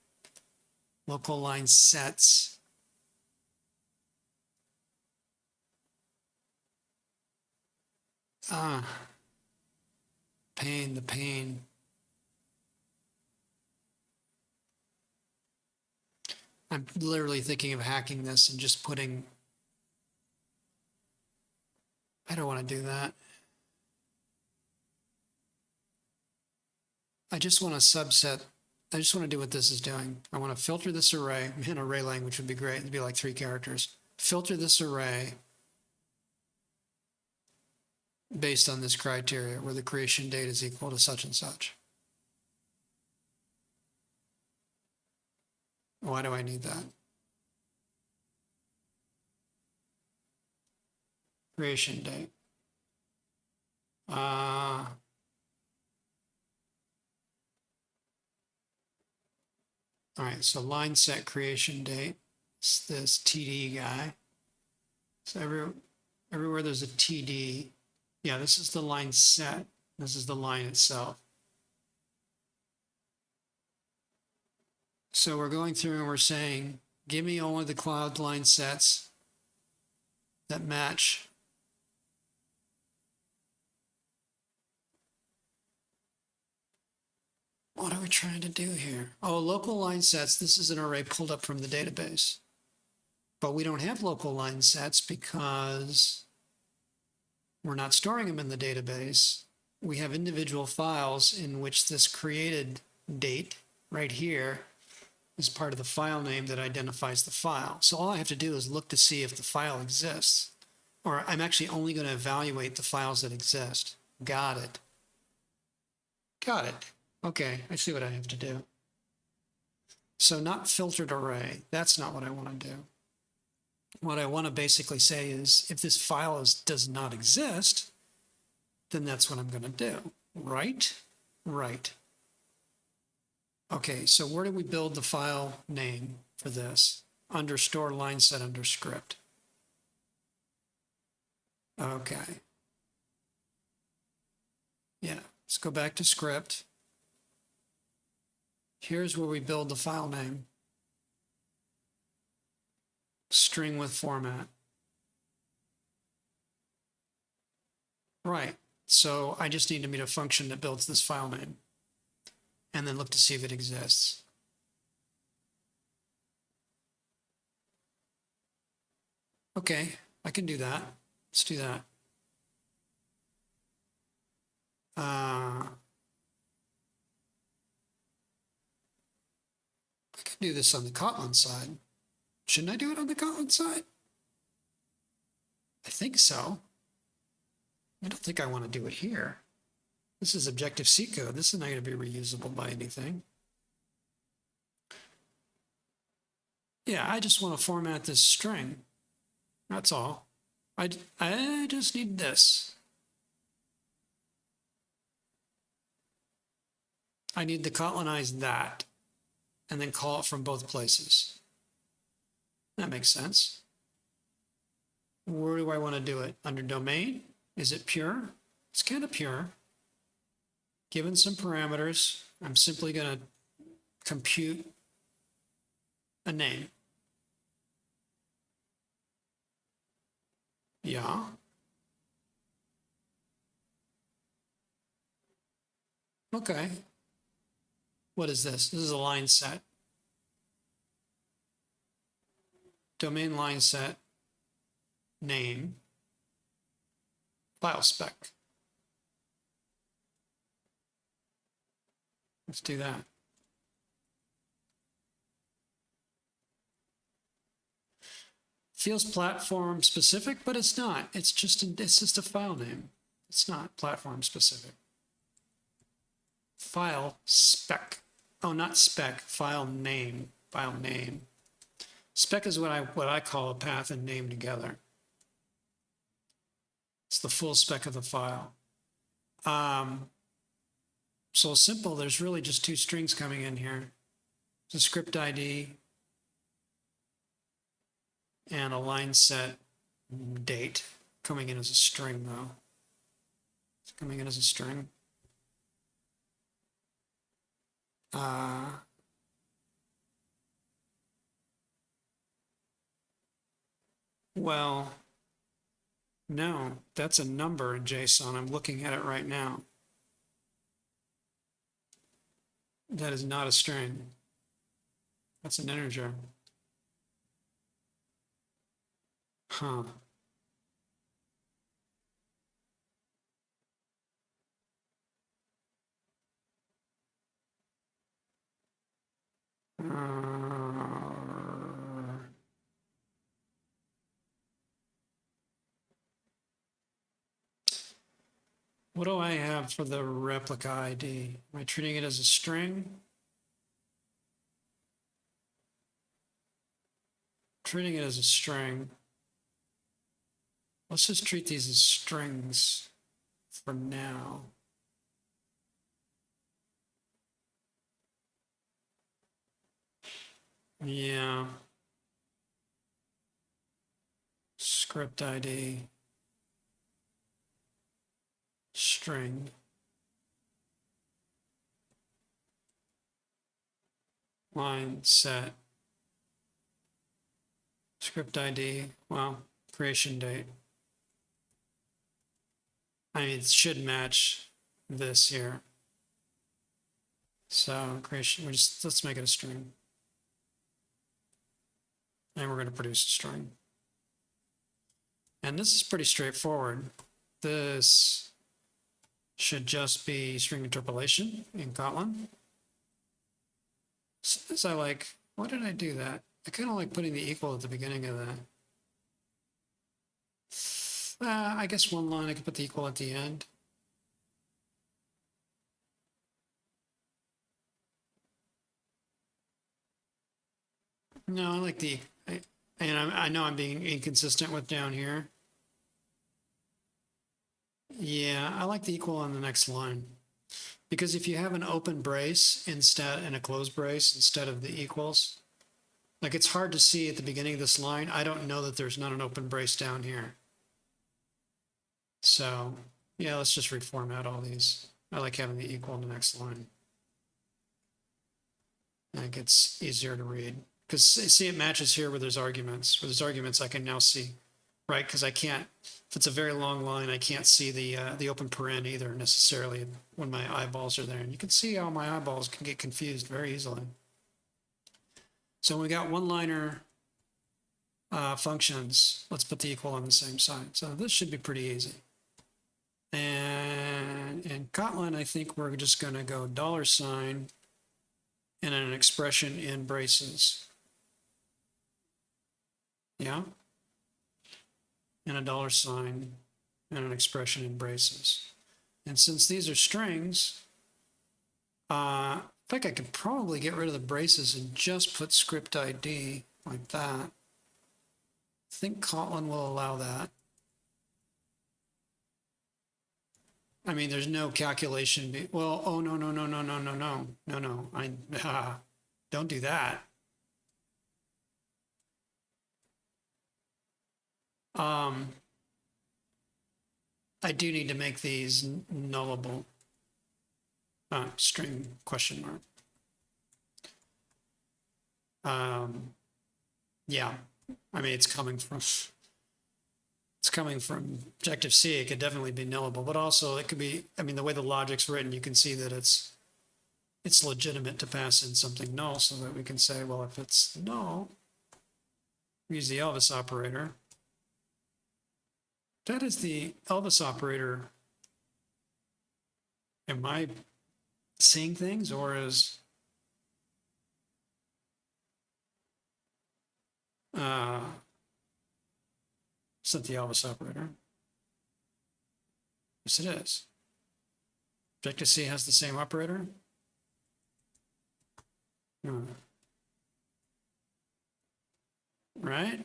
local line sets. Pain, the pain. I'm literally thinking of hacking this and just putting, I don't want to do that. I just want to subset, I just want to do what this is doing. I want to filter this array. Man, array language would be great. It'd be like 3 characters. Filter this array based on this criteria where the creation date is equal to such and such. Why do I need that? Creation date. All right, so line set creation date. It's this TD guy. So everywhere there's a TD, yeah, this is the line set. This is the line itself. So we're going through and we're saying, give me only the cloud line sets that match what are we trying to do here? Oh, local line sets. This is an array pulled up from the database. But we don't have local line sets because we're not storing them in the database. We have individual files in which this created date right here is part of the file name that identifies the file. So all I have to do is look to see if the file exists. Or I'm actually only going to evaluate the files that exist. Got it. Got it. Okay, I see what I have to do. So not filtered array. That's not what I want to do. What I want to basically say is if this file does not exist, then that's what I'm going to do. Right? Right. Okay, so where do we build the file name for this? Under store line set under script. Okay. Yeah, let's go back to script. Here's where we build the file name. String with format. Right, so I just need to meet a function that builds this file name and then look to see if it exists. Okay, I can do that. Let's do that. I can do this on the Kotlin side. Shouldn't I do it on the Kotlin side? I think so. I don't think I want to do it here. This is Objective-C code. This is not going to be reusable by anything. Yeah, I just want to format this string. That's all. I just need this. I need to Kotlinize that. and then call it from both places. That makes sense. Where do I want to do it? Under domain? Is it pure? It's kind of pure. Given some parameters, I'm simply going to compute a name. Yeah. Okay. What is this? This is a line set. Domain line set, name, file spec. Let's do that. Feels platform specific, but it's not. It's just a file name. It's not platform specific. File spec. Oh, not spec. File name. File name. Spec is what I call a path and name together. It's the full spec of the file. So simple. There's really just two strings coming in here. It's a script ID and a line set date coming in as a string, though. It's coming in as a string. Well, no, that's a number in JSON. I'm looking at it right now. That is not a string. That's an integer. Huh. What do I have for the replica ID? Am I treating it as a string? Treating it as a string. Let's just treat these as strings for now. Yeah. Script ID. String. Line set. Script ID. Well, creation date. I mean, it should match this here. So creation, let's make it a string. And we're going to produce a string. And this is pretty straightforward. This should just be string interpolation in Kotlin. So I like, why did I do that? I kind of like putting the equal at the beginning of that. I guess one line I could put the equal at the end. No, I like the, and I know I'm being inconsistent with down here. Yeah, I like the equal on the next line. Because if you have an open brace instead and a closed brace instead of the equals, like it's hard to see at the beginning of this line. I don't know that there's not an open brace down here. So yeah, let's just reformat all these. I like having the equal in the next line. I think it's easier to read. Because see, it matches here where there's arguments. Where there's arguments, I can now see, right? Because I can't, if it's a very long line, I can't see the open paren either necessarily when my eyeballs are there. And you can see how my eyeballs can get confused very easily. So we got one-liner functions. Let's put the equal on the same side. So this should be pretty easy. And in Kotlin, I think we're just going to go $, and an expression in braces. Yeah. And a $, and an expression in braces. And since these are strings, in fact, I could probably get rid of the braces and just put script ID like that. I think Kotlin will allow that. I mean, there's no calculation. Well, oh, no. Don't do that. I do need to make these nullable. String question mark. Yeah, I mean, it's coming from Objective-C. It could definitely be nullable, but also it could be, I mean, the way the logic's written, you can see that it's legitimate to pass in something null, so that we can say, well, if it's null, use the Elvis operator. That is the Elvis operator. Am I seeing things, or is it's not the Elvis operator? Yes, it is. Objective-C has the same operator? Right?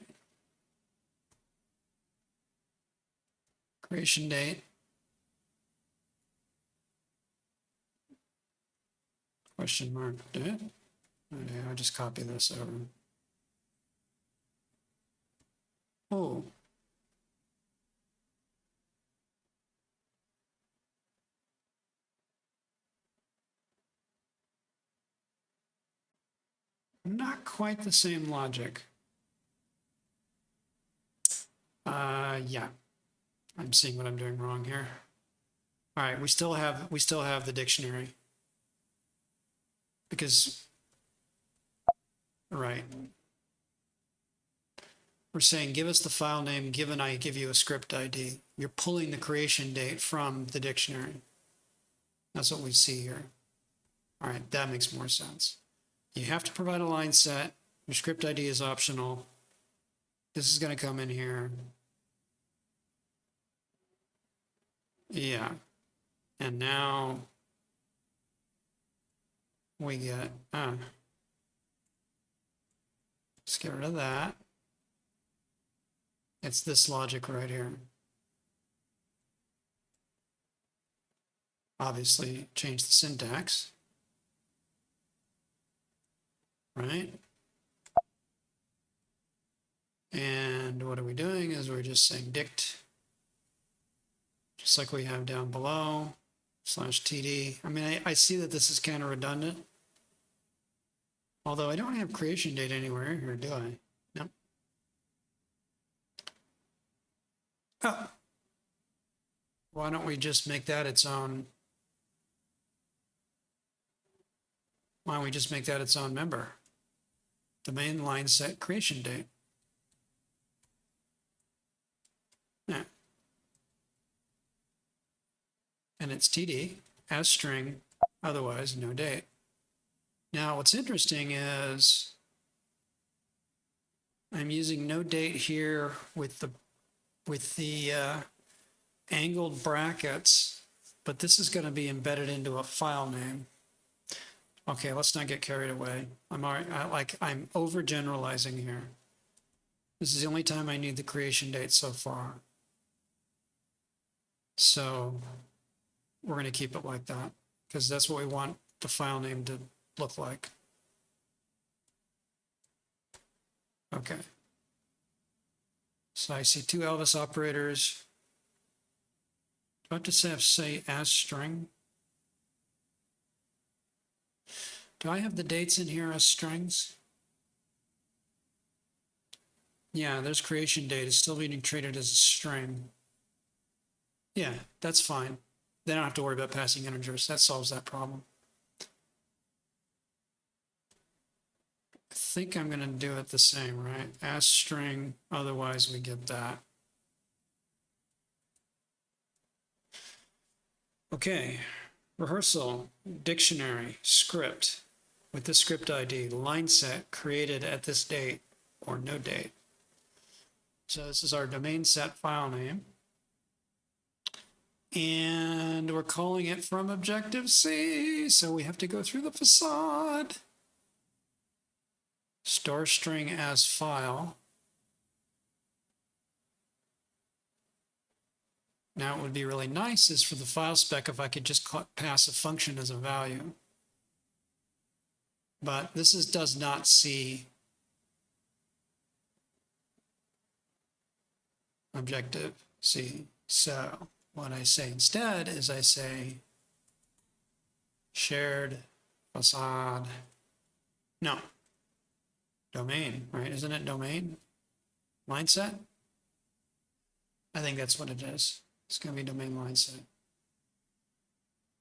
Creation date. Question mark. Did it? Okay, I'll just copy this over. Oh. Not quite the same logic. Yeah, I'm seeing what I'm doing wrong here. All right, we still have the dictionary because, right, we're saying give us the file name given I give you a script ID. You're pulling the creation date from the dictionary. That's what we see here. All right, that makes more sense. You have to provide a line set. Your script ID is optional. This is going to come in here. Yeah. And now we get, let's get rid of that. It's this logic right here. Obviously, change the syntax. Right? And what are we doing is we're just saying dict, just like we have down below, /td. I mean, I see that this is kind of redundant. Although I don't have creation date anywhere here, do I? No. Oh. Why don't we just make that its own? Why don't we just make that its own member? Domain line set creation date. Yeah. And it's TD as string, otherwise no date. Now, what's interesting is I'm using no date here with the angled brackets, but this is going to be embedded into a file name. Okay, let's not get carried away. I'm overgeneralizing here. This is the only time I need the creation date so far. So we're going to keep it like that because that's what we want the file name to look like. Okay. So I see two Elvis operators. Do I have to say as string? Do I have the dates in here as strings? Yeah, there's creation date. It's still being treated as a string. Yeah, that's fine. They don't have to worry about passing integers. That solves that problem. I think I'm going to do it the same, right? As string, otherwise we get that. Okay, rehearsal, dictionary, script. With the script ID, line set created at this date or no date. So this is our domain set file name. And we're calling it from Objective-C, so we have to go through the facade. Store string as file. Now, it would be really nice is for the file spec if I could just pass a function as a value. but this does not see Objective-C. So what I say instead is I say shared facade. No, domain, right? Isn't it domain? Line set? I think that's what it is. It's going to be domain line set.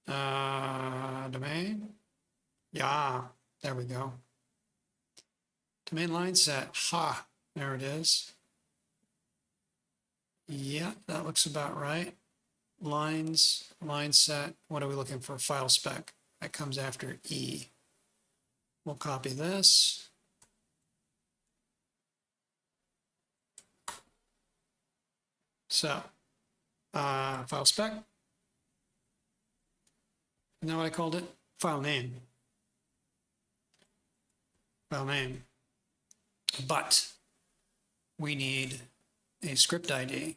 Domain? Yeah, there we go. Domain line set. Ha, there it is. Yeah, that looks about right. Lines, line set. What are we looking for? File spec. That comes after E. We'll copy this. So, file spec. Isn't that what I called it? File name. File name. But we need a script ID.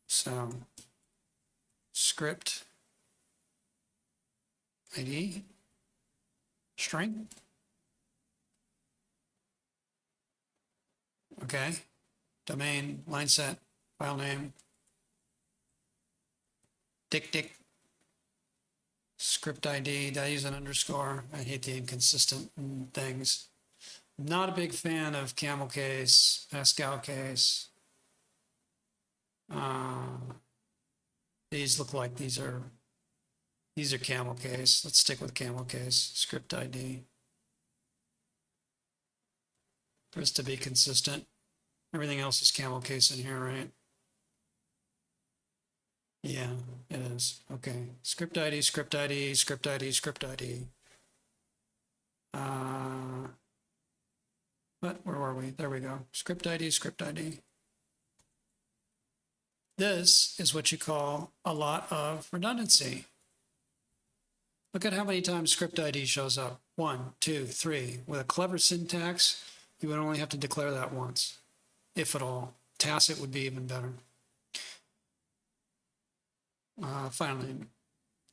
So, script ID string. Okay. Domain, line set, file name. Dick. Script ID. Did I use an underscore? I hate the inconsistent things. Not a big fan of camel case, Pascal case. These look like these are camel case. Let's stick with camel case. Script ID. For us to be consistent. Everything else is camel case in here, right? Yeah, it is. Okay. Script ID, script ID, script ID, script ID. But where were we? There we go. Script ID, script ID. This is what you call a lot of redundancy. Look at how many times script ID shows up. 1, 2, 3. With a clever syntax, you would only have to declare that once, if at all. Tacit would be even better. File name.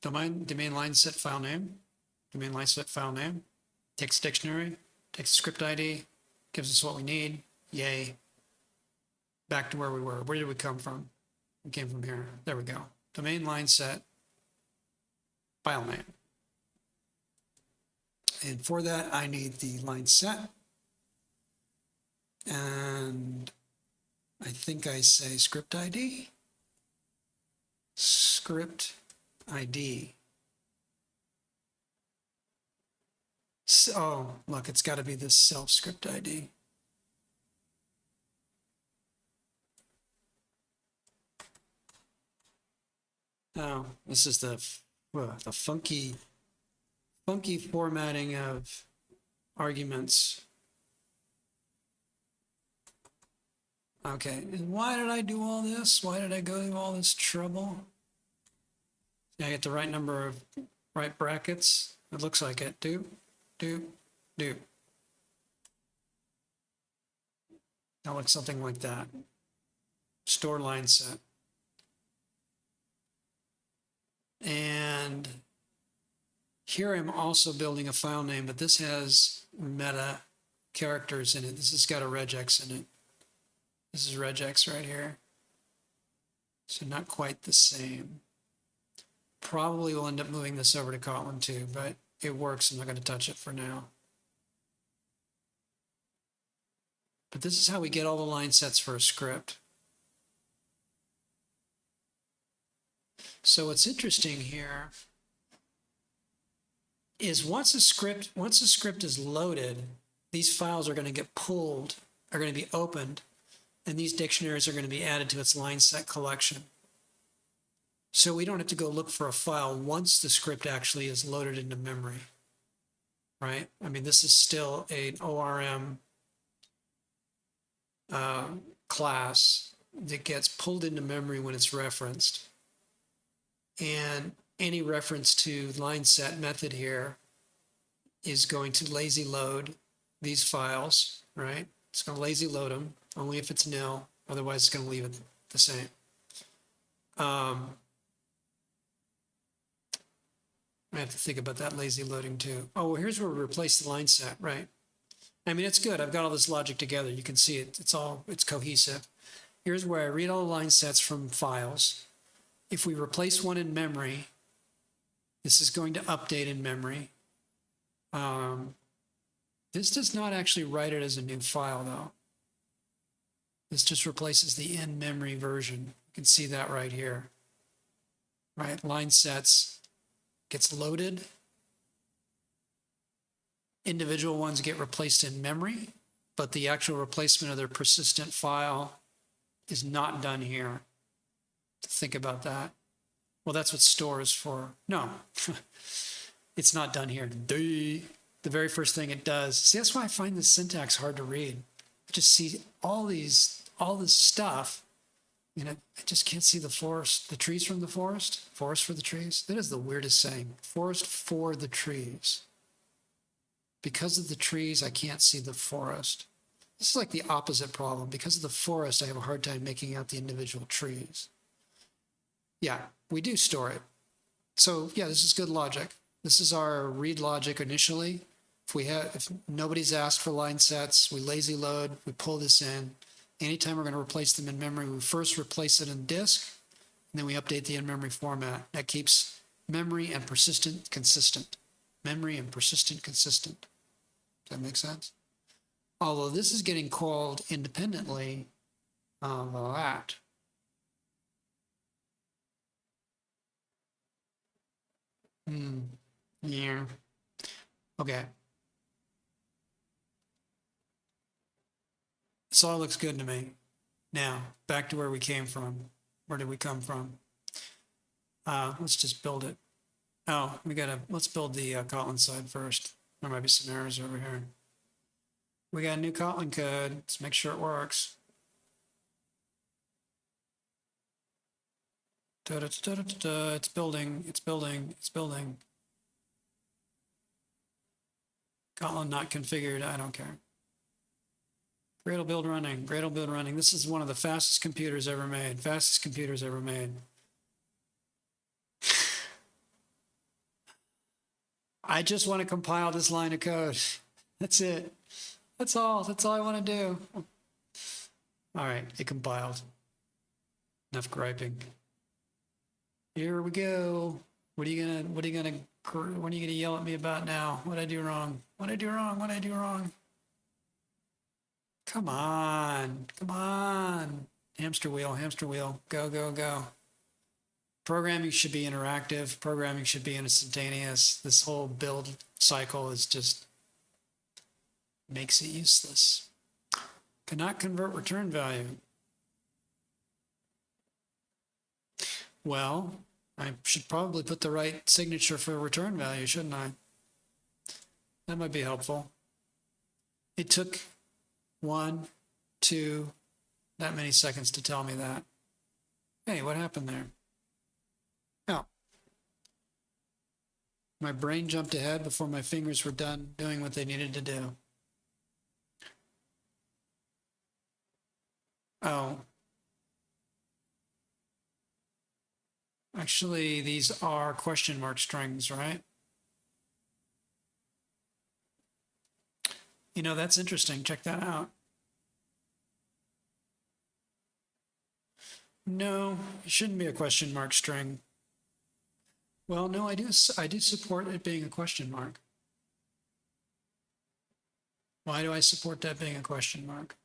Domain line set file name. Domain line set file name. Takes dictionary, takes script ID, gives us what we need. Yay. Back to where we were. Where did we come from? We came from here. There we go. Domain line set file name. And for that, I need the line set. And I think I say script ID. Script ID. So, look, it's got to be this self script ID. Oh, this is the funky formatting of arguments. Okay, and why did I do all this? Why did I go through all this trouble? I get the right number of right brackets. It looks like it. Do. That looks something like that. Store line set. And here I'm also building a file name, but this has meta characters in it. This has got a regex in it. This is regex right here. So not quite the same. Probably will end up moving this over to Kotlin too, but it works. I'm not going to touch it for now. But this is how we get all the line sets for a script. So what's interesting here is once a script is loaded, these files are going to get pulled, are going to be opened, and these dictionaries are going to be added to its line set collection. So we don't have to go look for a file once the script actually is loaded into memory, right? I mean, this is still an ORM class that gets pulled into memory when it's referenced. And any reference to line set method here is going to lazy load these files, right? It's going to lazy load them, only if it's nil. Otherwise, it's going to leave it the same. I have to think about that lazy loading too. Oh, well, here's where we replace the line set, right? I mean, it's good. I've got all this logic together. You can see it. It's cohesive. Here's where I read all the line sets from files. If we replace one in memory, this is going to update in memory. This does not actually write it as a new file though. This just replaces the in-memory version. You can see that right here. Right, line sets gets loaded. Individual ones get replaced in memory, but the actual replacement of their persistent file is not done here. Think about that. Well, that's what store is for. No, it's not done here. The very first thing it does. See, that's why I find this syntax hard to read. I just see all this stuff, and I just can't see the forest, the trees from the forest, forest for the trees. That is the weirdest saying. Forest for the trees. Because of the trees, I can't see the forest. This is like the opposite problem. Because of the forest, I have a hard time making out the individual trees. Yeah, we do store it. So yeah, this is good logic. This is our read logic initially. If nobody's asked for line sets, we lazy load, we pull this in. Anytime we're going to replace them in memory, we first replace it in disk, and then we update the in-memory format. That keeps memory and persistent consistent. Memory and persistent consistent. Does that make sense? Although this is getting called independently of that. Yeah. Okay. This all looks good to me. Now, back to where we came from. Where did we come from? Let's just build it. Oh, let's build the Kotlin side first. There might be some errors over here. We got a new Kotlin code. Let's make sure it works. It's building, it's building, it's building. Kotlin not configured, I don't care. Gradle build running, Gradle build running. This is one of the fastest computers ever made. Fastest computers ever made. I just want to compile this line of code. That's it. That's all I want to do. All right, it compiled. Enough griping. Here we go. What are you gonna yell at me about now? What'd I do wrong? What'd I do wrong? What'd I do wrong? Come on, come on. Hamster wheel, go, go, go. Programming should be interactive. Programming should be instantaneous. This whole build cycle is just makes it useless. Cannot convert return value. Well, I should probably put the right signature for return value, shouldn't I? That might be helpful. It took 1, 2, that many seconds to tell me that. Hey, what happened there? Oh. My brain jumped ahead before my fingers were done doing what they needed to do. Oh. Actually, these are question mark strings, right? You know, that's interesting. Check that out. No, it shouldn't be a question mark string. Well, no, I do support it being a question mark. Why do I support that being a question mark?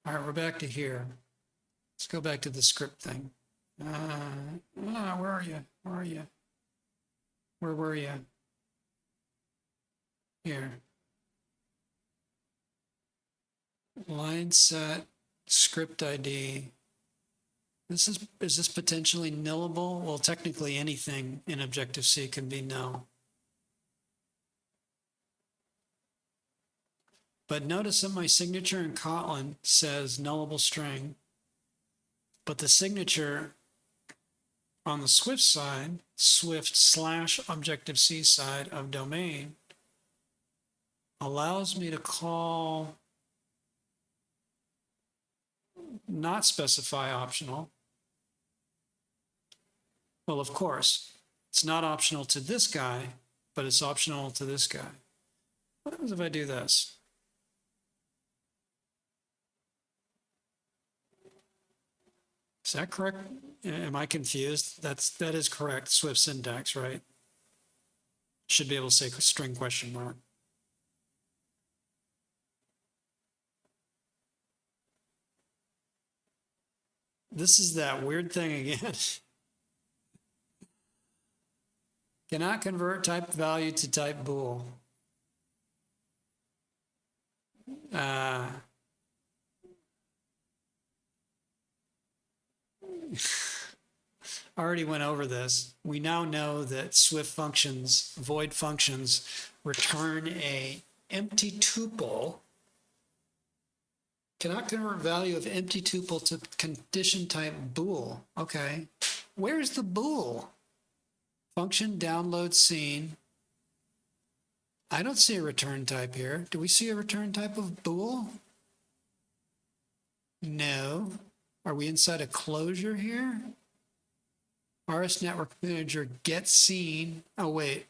All right, we're back to here. Let's go back to the script thing. Where are you? Where are you? Where were you? Here. Line set, script ID. Is this potentially nullable? Well, technically anything in Objective-C can be null. But notice that my signature in Kotlin says nullable string, but the signature on the Swift side, Swift/Objective-C side of domain, allows me to call not specify optional, Well, of course, it's not optional to this guy, but it's optional to this guy. What happens if I do this? Is that correct? Am I confused? That is correct. Swift syntax, right? Should be able to say string question mark. This is that weird thing again. Cannot convert type value to type bool. I already went over this. We now know that Swift functions, void functions, return a empty tuple. Cannot convert value of empty tuple to condition type bool. Okay. Where's the bool? Function download scene. I don't see a return type here. Do we see a return type of bool? No. Are we inside a closure here? RS Network Manager get scene. Oh, wait.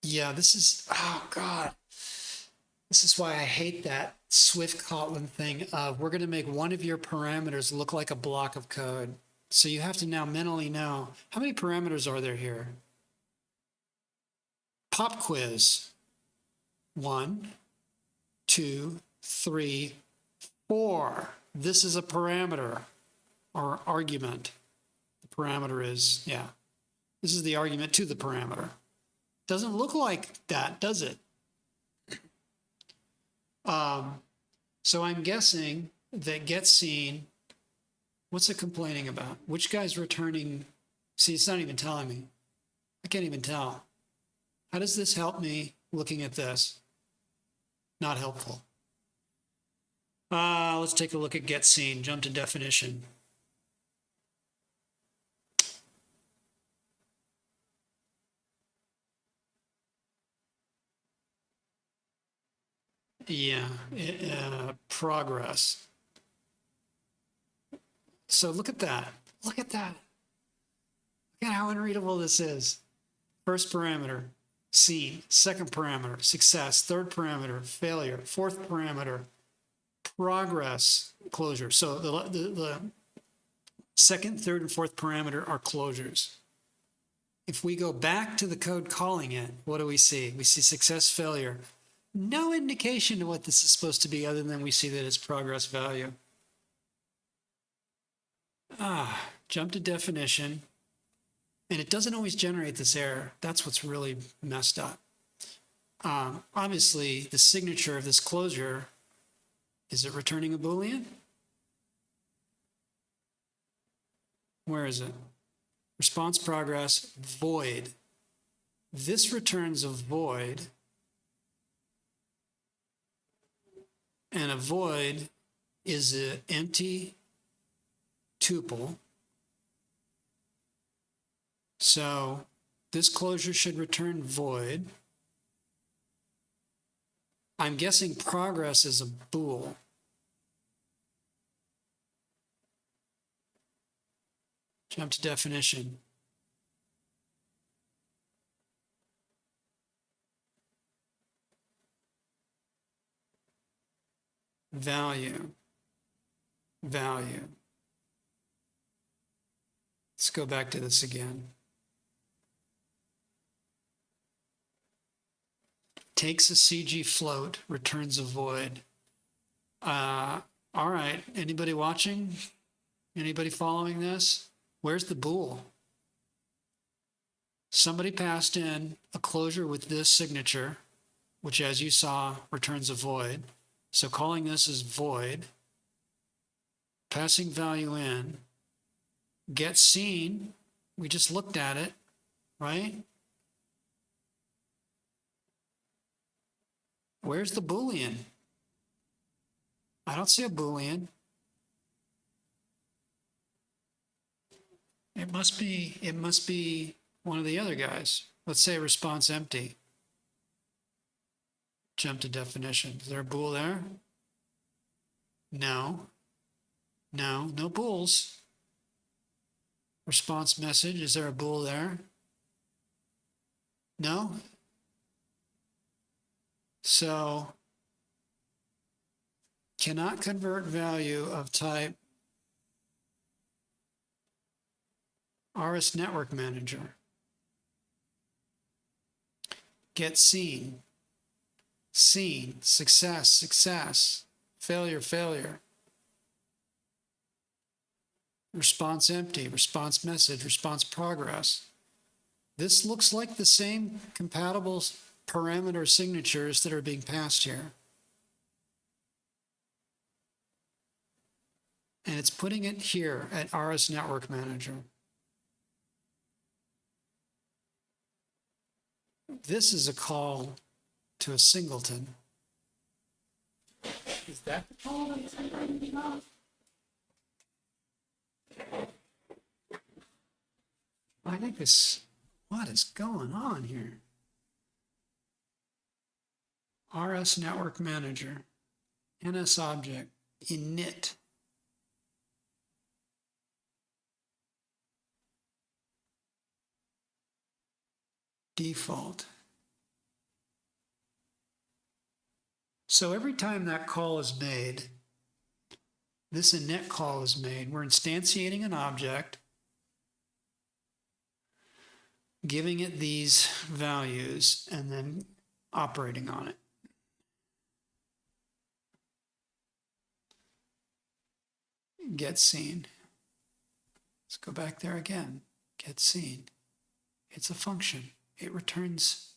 Yeah, this is, oh God. This is why I hate that Swift Kotlin thing of we're going to make one of your parameters look like a block of code. So you have to now mentally know how many parameters are there here? Pop quiz. 1, 2, 3, 4. This is a parameter or argument. The parameter is, yeah. This is the argument to the parameter. Doesn't look like that, does it? So I'm guessing that getScene, what's it complaining about? Which guy's returning? See, it's not even telling me. I can't even tell. How does this help me looking at this? Not helpful. Let's take a look at getScene, jump to definition. Yeah, progress. So look at that. Look at that. Look at how unreadable this is. First parameter, scene. Second parameter, success. Third parameter, failure. Fourth parameter, progress, closure. So the second, third, and fourth parameter are closures. If we go back to the code calling it, what do we see? We see success, failure. No indication to what this is supposed to be other than we see that it's progress value. Jump to definition. And it doesn't always generate this error. That's what's really messed up. Obviously, the signature of this closure, is it returning a Boolean? Where is it? Response progress, void. This returns a void. And a void is an empty tuple. So this closure should return void. I'm guessing progress is a bool. Jump to definition. Value. Value. Let's go back to this again. Takes a CG float, returns a void. All right, anybody watching? Anybody following this? Where's the bool? Somebody passed in a closure with this signature, which as you saw, returns a void. So calling this is void. Passing value in. getScene, we just looked at it, right? Where's the Boolean? I don't see a Boolean. It must be one of the other guys. Let's say response empty. Jump to definition. Is there a bool there? No. No, no bools. Response message, is there a bool there? No? So cannot convert value of type RS Network Manager. Get seen. Seen. Success. Success. Failure. Failure. Response empty. Response message. Response progress. This looks like the same compatible parameter signatures that are being passed here. And it's putting it here at RS Network Manager. This is a call to a singleton. Is that the call that's writing off? I think this, what is going on here? RS Network Manager, NS Object, init. Default. So every time that call is made, this init call is made, we're instantiating an object, giving it these values, and then operating on it. Get seen. Let's go back there again. Get seen. It's a function. It returns.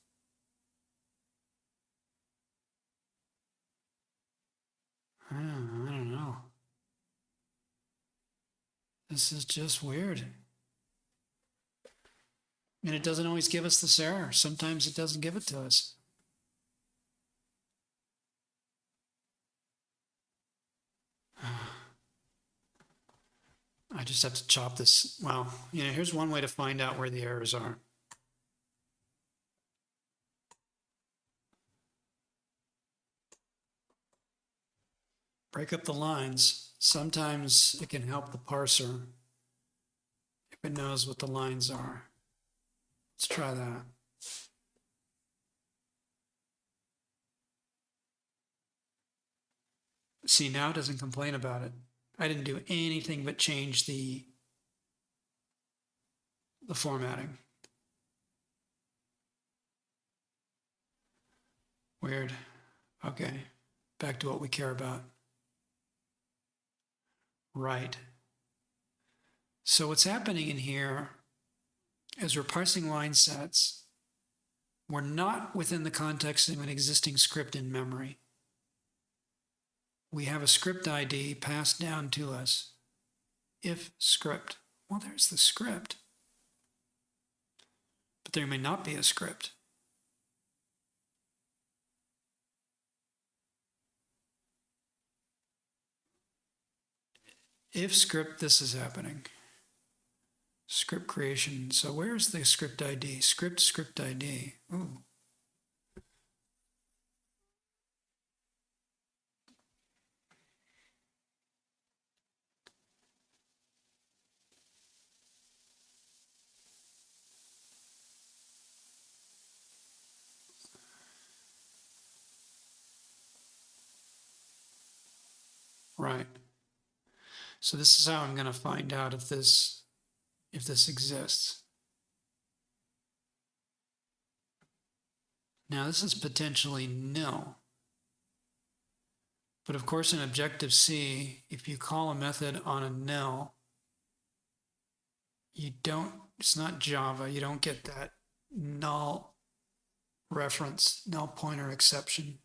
I don't know. This is just weird. And it doesn't always give us this error. Sometimes it doesn't give it to us. I just have to chop this. Well, here's one way to find out where the errors are. Break up the lines. Sometimes it can help the parser if it knows what the lines are. Let's try that. See, now it doesn't complain about it. I didn't do anything but change the formatting. Weird. Okay, back to what we care about. Right. So what's happening in here is we're parsing line sets. We're not within the context of an existing script in memory. We have a script ID passed down to us. If script. Well, there's the script. But there may not be a script. If script, this is happening. Script creation. So where's the script ID? Script ID. Ooh. Right. So this is how I'm going to find out if this exists. Now this is potentially nil. But of course in Objective-C, if you call a method on a nil, it's not Java, you don't get that null reference, null pointer exception.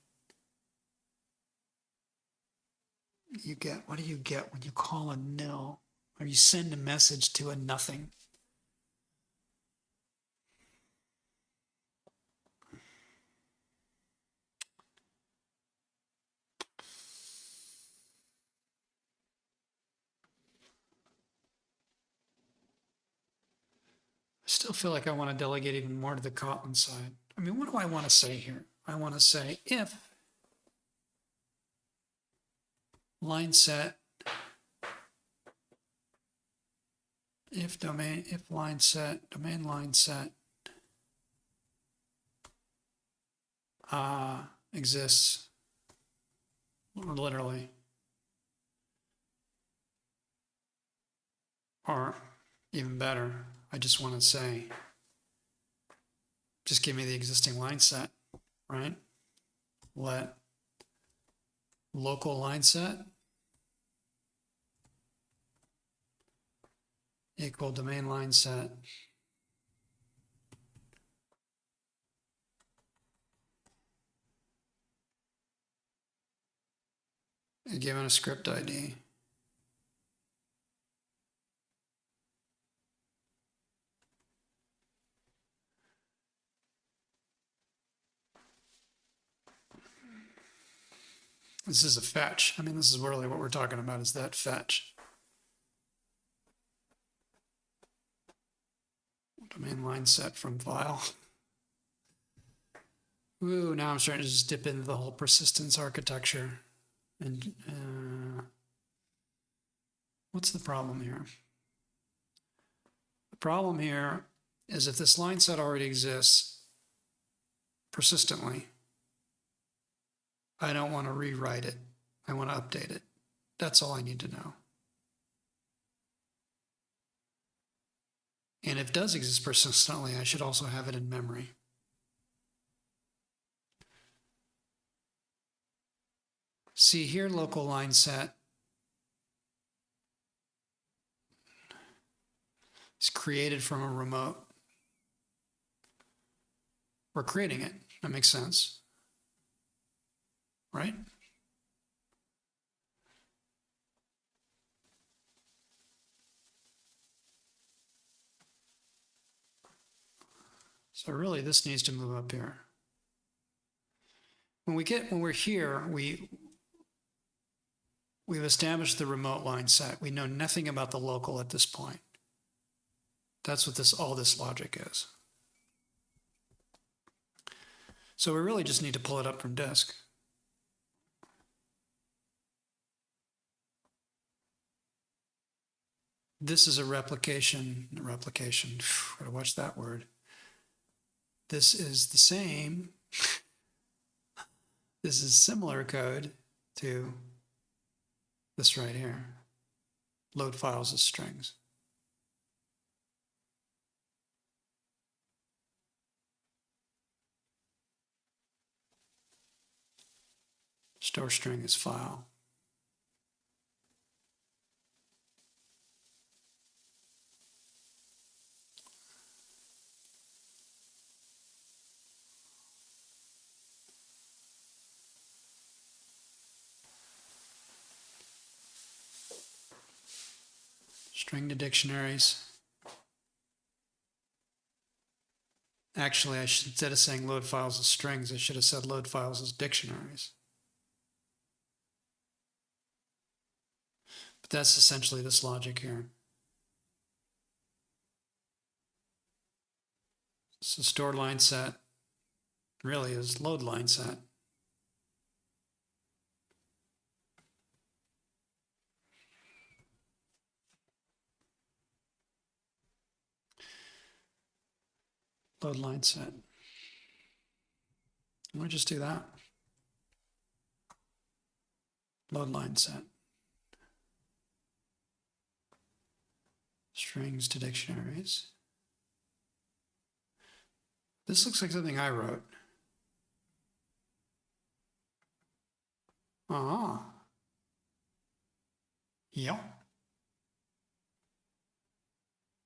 What do you get when you call a nil? Or you send a message to a nothing? I still feel like I want to delegate even more to the Kotlin side. I mean, what do I want to say here? I want to say if line set if line set, domain line set exists, literally, or even better, I just want to say, just give me the existing line set, right? Let local line set equal domain line set given a script ID. This is a fetch. I mean, this is really what we're talking about, is that fetch. Domain line set from file. Ooh, now I'm starting to just dip into the whole persistence architecture. And what's the problem here? The problem here is if this line set already exists persistently, I don't want to rewrite it. I want to update it. That's all I need to know. And if it does exist persistently, I should also have it in memory. See here, local line set is created from a remote. We're creating it. That makes sense, right? So really, this needs to move up here. When we're here, we've established the remote line set. We know nothing about the local at this point. That's what all this logic is. So we really just need to pull it up from disk. This is a replication, gotta watch that word. This is the same. This is similar code to this right here. Load files as strings. Store string as file. String to dictionaries. Actually, instead of saying load files as strings, I should have said load files as dictionaries. But that's essentially this logic here. So store line set really is load line set. Load line set. Let me just do that. Load line set. Strings to dictionaries. This looks like something I wrote. Yeah.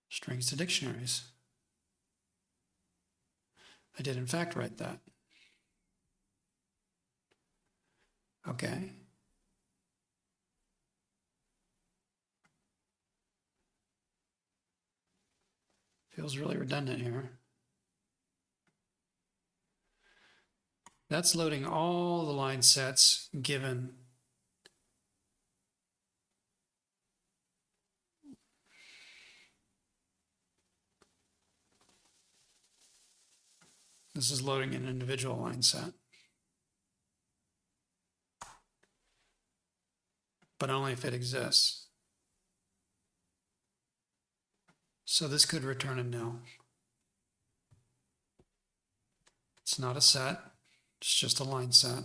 Strings to dictionaries. I did in fact write that. Okay. Feels really redundant here. That's loading all the line sets given this is loading an individual line set. But only if it exists. So this could return a no. It's not a set, it's just a line set.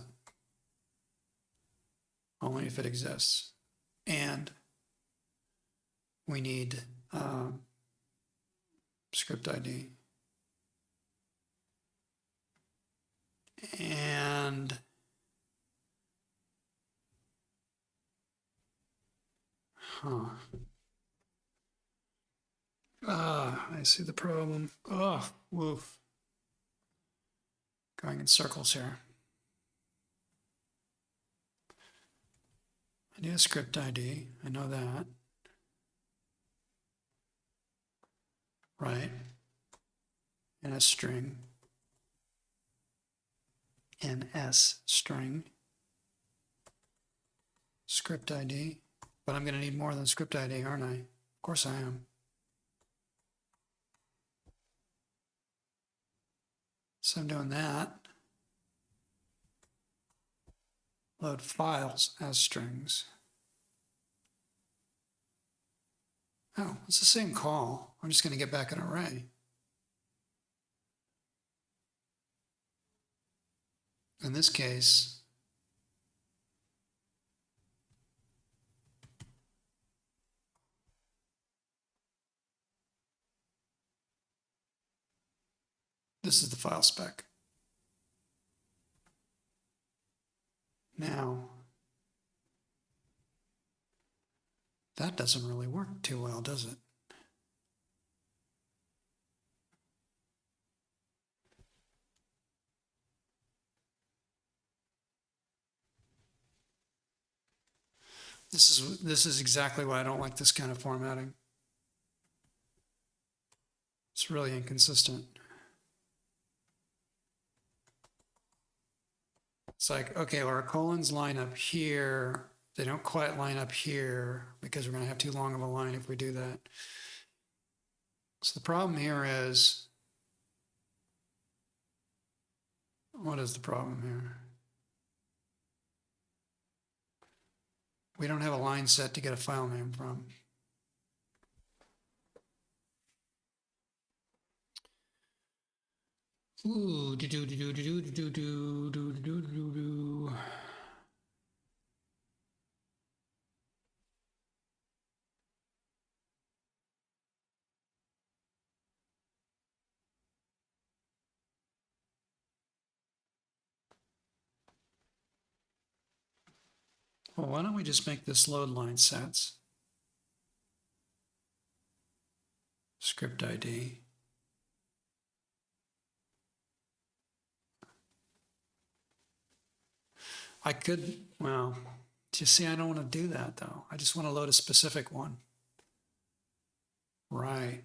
Only if it exists. And we need script ID. And I see the problem. Oh, woof. Going in circles here. I need a script ID. I know that. Right. And a string. NS string. Script ID. But I'm going to need more than script ID, aren't I? Of course I am. So I'm doing that. Load files as strings. Oh, it's the same call. I'm just going to get back an array. In this case, this is the file spec. Now, that doesn't really work too well, does it? This is exactly why I don't like this kind of formatting. It's really inconsistent. It's like, okay, well, our colons line up here. They don't quite line up here because we're going to have too long of a line if we do that. So the problem here is, what is the problem here? We don't have a line set to get a file name from. Ooh, do do do do do do do do do do do do. Well, why don't we just make this load line sets? Script ID. I could, well, you see, I don't want to do that though. I just want to load a specific one. Right.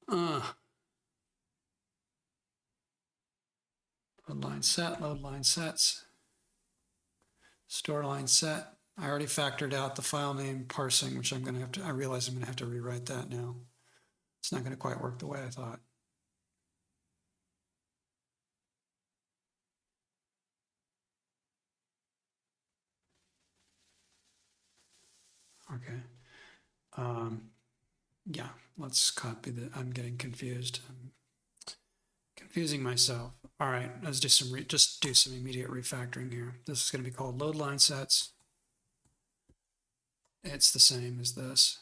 Load line set, load line sets. Store line set. I already factored out the file name parsing, which I'm going to have to, I realize I'm going to have to rewrite that now. It's not going to quite work the way I thought. Okay. Yeah, let's copy that. I'm getting confused. I'm confusing myself. All right, let's do some immediate refactoring here. This is going to be called load line sets. It's the same as this.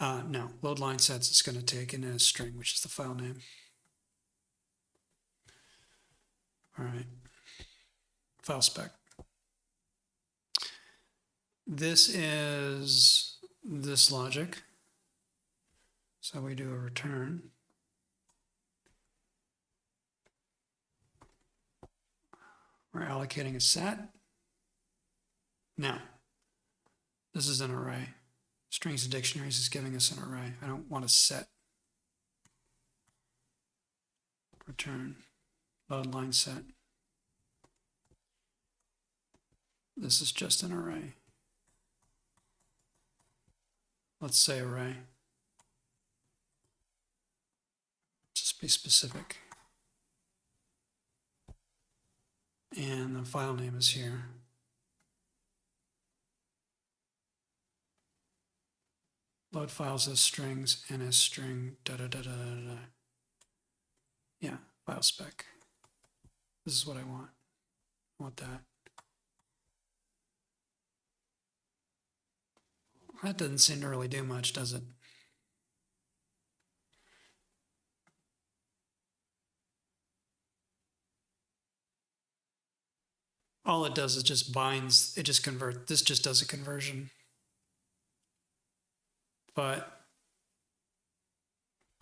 No, load line sets is going to take in a string, which is the file name. All right, file spec. This is this logic. So we do a return. We're allocating a set. Now, this is an array. Strings and dictionaries is giving us an array. I don't want a set. Return, load line set. This is just an array. Let's say array. Just be specific. And the file name is here. load files as strings and as string, da da da da da da. Yeah, file spec. This is what I want. I want that. That doesn't seem to really do much, does it? All it does is just binds, it just converts, this just does a conversion. But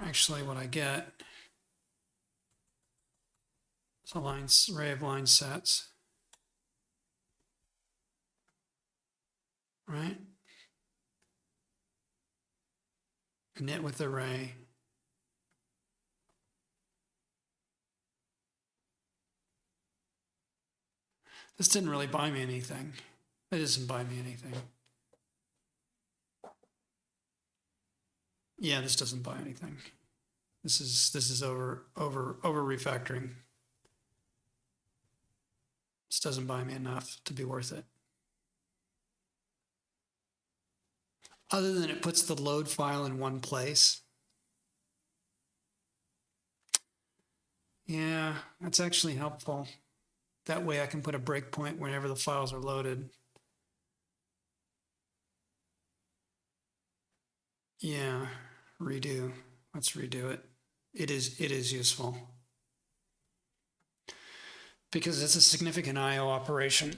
actually what I get is a array of line sets, right? Init with array. This didn't really buy me anything. It doesn't buy me anything. Yeah, this doesn't buy anything. This is over refactoring. This doesn't buy me enough to be worth it. Other than it puts the load file in one place. Yeah, that's actually helpful. That way I can put a breakpoint whenever the files are loaded. Yeah, redo. Let's redo it. It is useful. Because it's a significant I/O operation.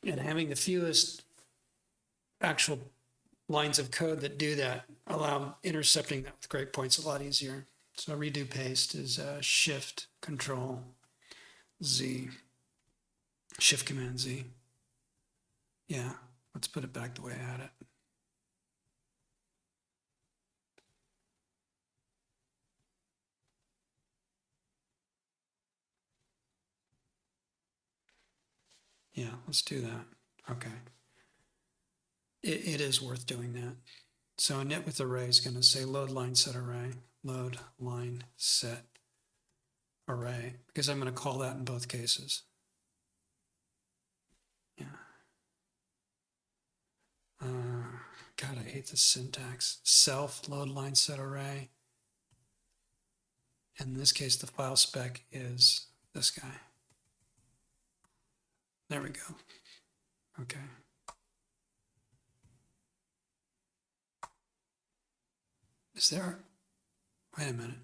And having the fewest actual lines of code that do that allow intercepting that with breakpoints a lot easier. So redo paste is Shift Control Z. Shift Command Z. Yeah, let's put it back the way I had it. Yeah, let's do that. Okay. It is worth doing that. So init with array is going to say load line set array, load line set array, because I'm going to call that in both cases. Yeah. God, I hate this syntax. Self load line set array. In this case, the file spec is this guy. There we go. Okay. Is there, wait a minute.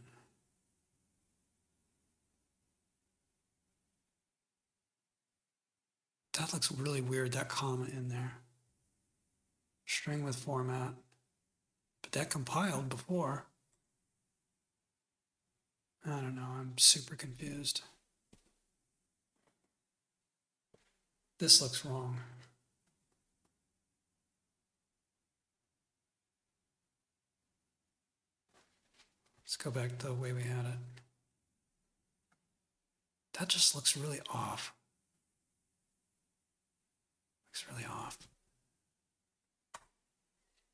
That looks really weird, that comma in there. String with format. But that compiled before. I don't know, I'm super confused. This looks wrong. Let's go back to the way we had it. That just looks really off. Looks really off.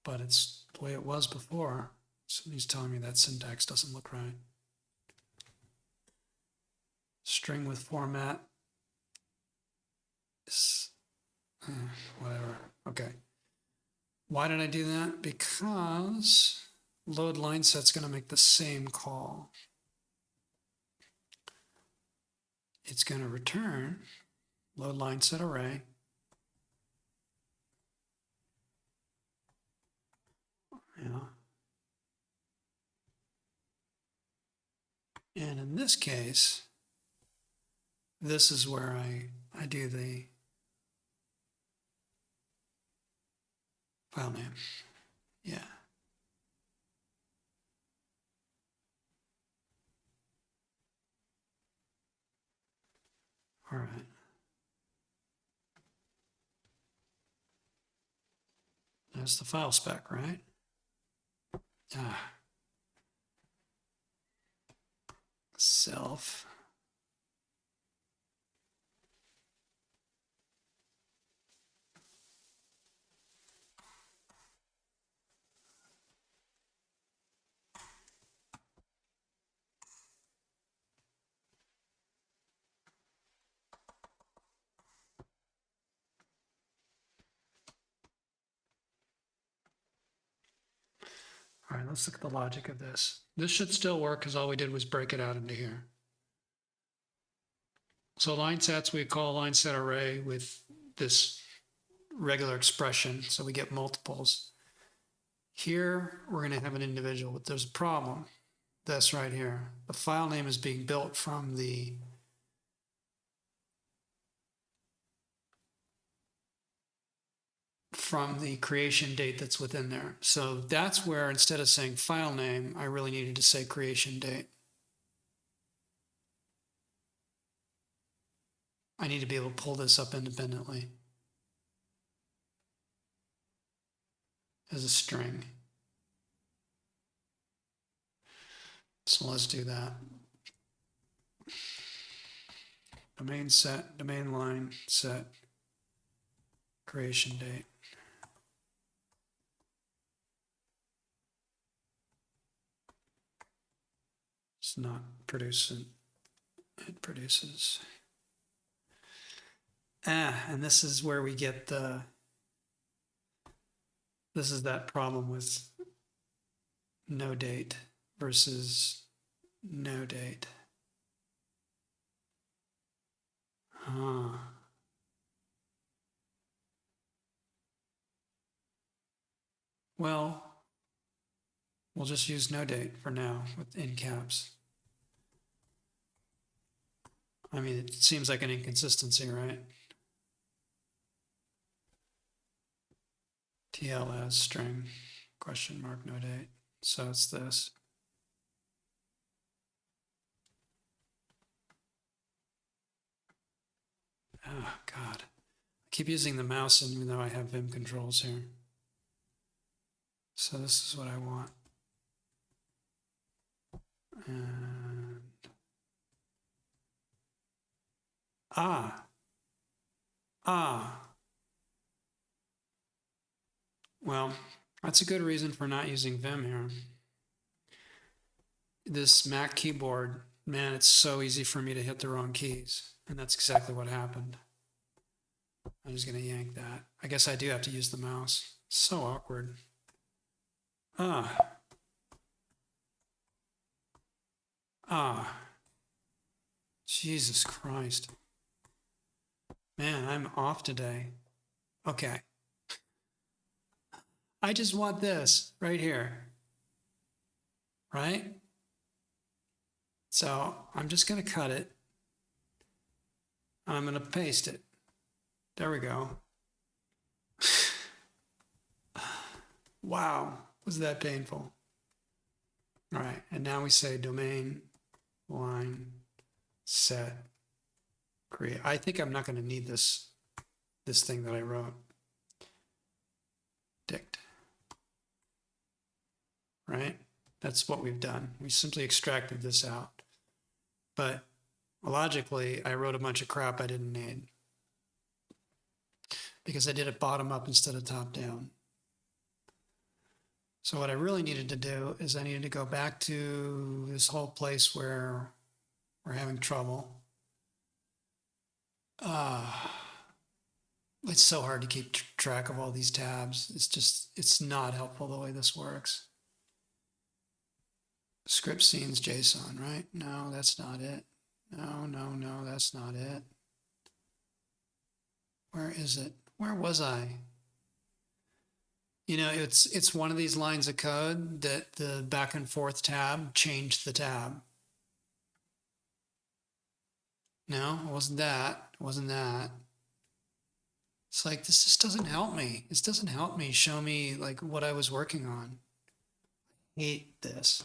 But it's the way it was before. Somebody's telling me that syntax doesn't look right. String with format is whatever. Okay. Why did I do that? Because load line set's going to make the same call. It's going to return load line set array. Yeah. And in this case, this is where I do the file name. Yeah. All right. That's the file spec, right? Self. right, let's look at the logic of this. This should still work because all we did was break it out into here. So line sets, we call line set array with this regular expression, so we get multiples. Here, we're going to have an individual, but there's a problem. This right here. The file name is being built from the creation date that's within there. So that's where, instead of saying file name, I really needed to say creation date. I need to be able to pull this up independently as a string. So let's do that. Domain set, domain line set, creation date. It's not producing, it produces. And this is where we get this is that problem with no date versus no date. Well, we'll just use no date for now with in caps. I mean, it seems like an inconsistency, right? TLS string question mark no date. So it's this. Oh God, I keep using the mouse even though I have Vim controls here. So this is what I want. And well, that's a good reason for not using Vim here. This Mac keyboard, man, it's so easy for me to hit the wrong keys. And that's exactly what happened. I'm just going to yank that. I guess I do have to use the mouse. So awkward. Jesus Christ. Man, I'm off today. Okay. I just want this right here. Right? So I'm just going to cut it. I'm going to paste it. There we go. Wow, was that painful? All right, and now we say domain line set create. I think I'm not going to need this thing that I wrote. Dict. Right? That's what we've done. We simply extracted this out. But logically, I wrote a bunch of crap I didn't need because I did it bottom up instead of top down. So what I really needed to do is I needed to go back to this whole place where we're having trouble. It's so hard to keep track of all these tabs. It's not helpful the way this works. Script scenes JSON, right? No, that's not it. No, that's not it. Where is it? Where was I? You know, it's one of these lines of code that the back and forth tab changed the tab. No, it wasn't that. It wasn't that. It's like, this just doesn't help me. This doesn't help me show me like what I was working on. I hate this.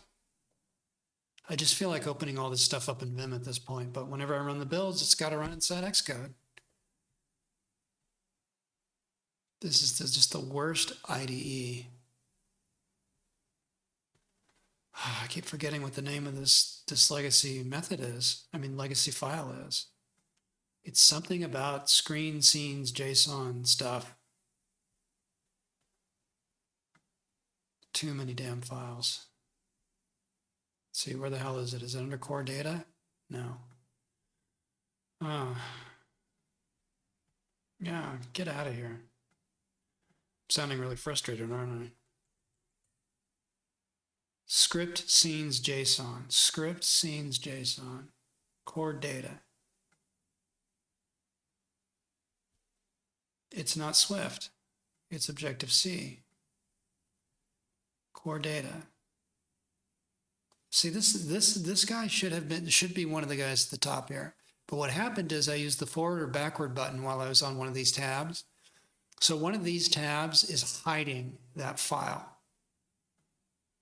I just feel like opening all this stuff up in Vim at this point, but whenever I run the builds, it's got to run inside Xcode. This is just the worst IDE. I keep forgetting what the name of this legacy method is. I mean, legacy file is. It's something about screen scenes JSON stuff. Too many damn files. Let's see, where the hell is it? Is it under core data? No. Yeah, get out of here. I'm sounding really frustrated, aren't I? Script scenes JSON. Script scenes JSON. Core data. It's not Swift. It's Objective-C. Core data. See, this guy should be one of the guys at the top here. But what happened is I used the forward or backward button while I was on one of these tabs. So one of these tabs is hiding that file.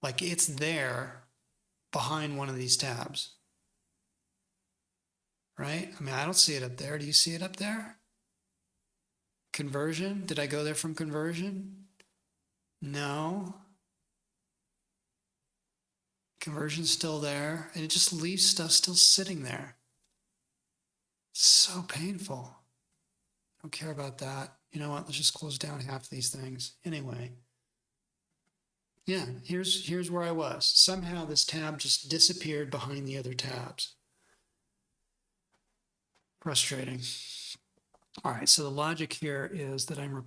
Like it's there behind one of these tabs. Right? I mean, I don't see it up there. Do you see it up there? Conversion? Did I go there from conversion? No. Conversion's still there. And it just leaves stuff still sitting there. So painful. Don't care about that. You know what? Let's just close down half these things. Anyway. Yeah, here's where I was. Somehow this tab just disappeared behind the other tabs. Frustrating. All right, so the logic here is that I'm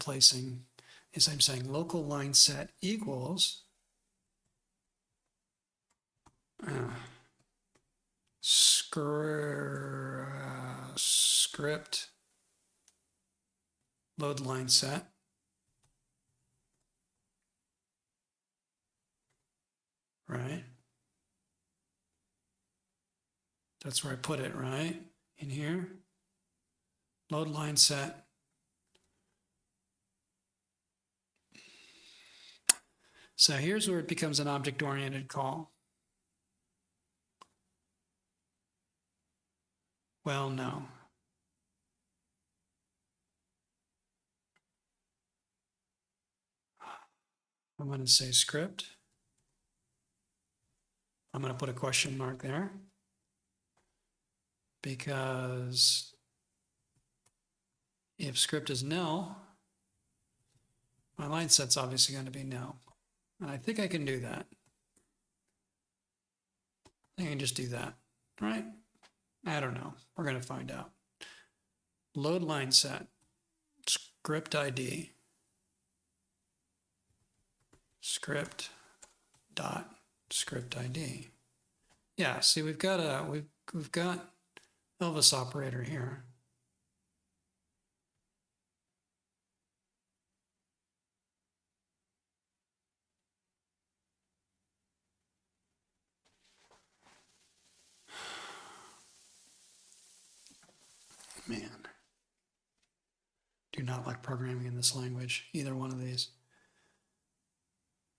saying local line set equals script load line set. Right? That's where I put it, right? In here. Load line set. So here's where it becomes an object-oriented call. Well, no. I'm going to say script. I'm going to put a question mark there because if script is nil, my line set's obviously going to be nil. And I think I can do that. I can just do that, right? I don't know. We're going to find out. Load line set, script ID, script dot script ID. Yeah, see, we've got Elvis operator here. Man, do not like programming in this language, either one of these.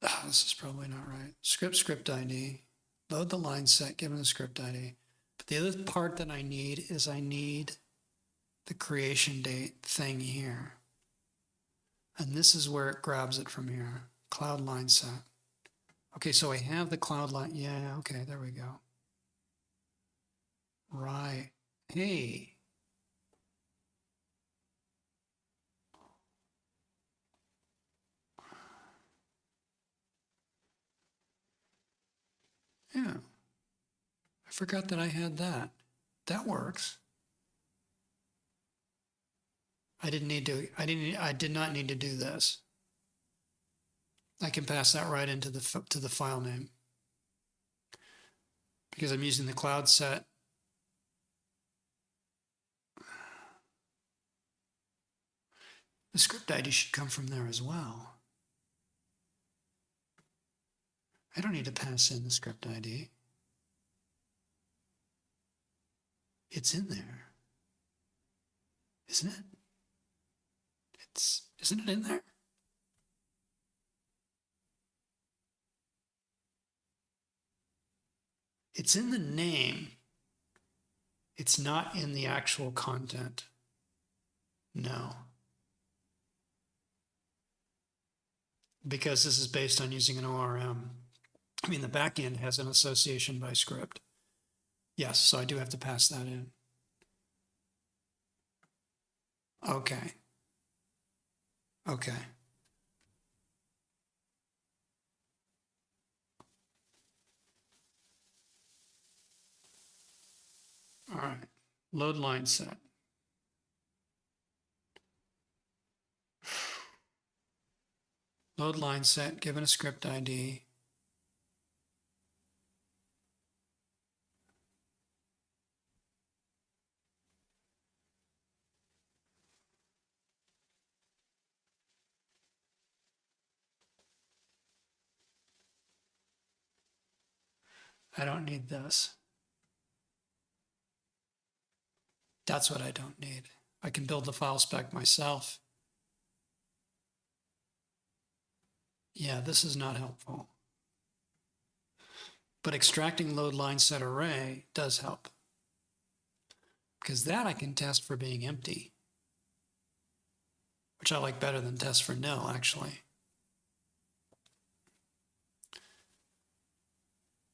Oh, this is probably not right. Script ID, load the line set given the script ID. But the other part that I need is I need the creation date thing here. And this is where it grabs it from here. Cloud line set. Okay, so I have the cloud line. Yeah, okay, there we go. Right. Hey. Yeah. I forgot that I had that. That works. I did not need to do this. I can pass that right into the file name because I'm using the cloud set. The script ID should come from there as well. I don't need to pass in the script ID. It's in there, isn't it? Isn't it in there? It's in the name. It's not in the actual content. No. Because this is based on using an ORM. I mean, the backend has an association by script. Yes, so I do have to pass that in. Okay. Okay. All right. Load line set. Load line set given a script ID. I don't need this. That's what I don't need. I can build the file spec myself. Yeah, this is not helpful. But extracting load line set array does help. Because that I can test for being empty, which I like better than test for nil, actually.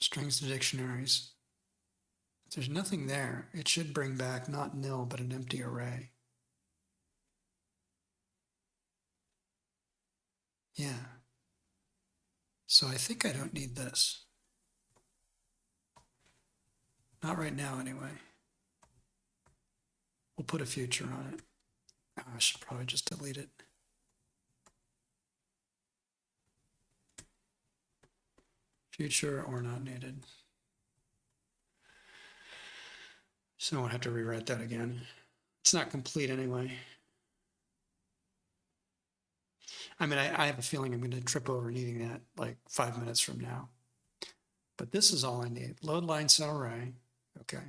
Strings to dictionaries. If there's nothing there, it should bring back not nil, but an empty array. Yeah. So I think I don't need this. Not right now, anyway. We'll put a future on it. Oh, I should probably just delete it. Future or not needed. So I won't have to rewrite that again. It's not complete anyway. I mean, I have a feeling I'm going to trip over needing that like 5 minutes from now. But this is all I need. Load line set array. Okay.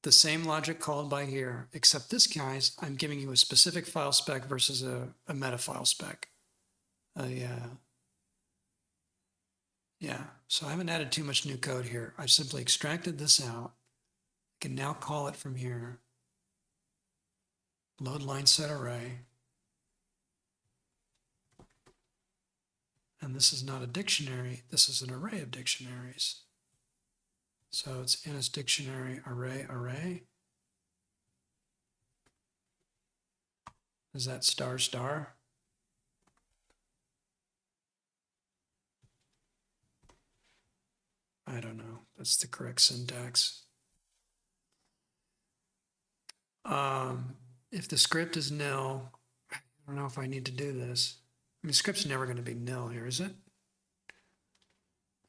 The same logic called by here, except this guy's, I'm giving you a specific file spec versus a meta file spec. Yeah, so I haven't added too much new code here. I've simply extracted this out. I can now call it from here. Load line set array. And this is not a dictionary, this is an array of dictionaries. So it's in its dictionary array. Is that star star? I don't know. That's the correct syntax. If the script is nil, I don't know if I need to do this. I mean, script's never going to be nil here, is it?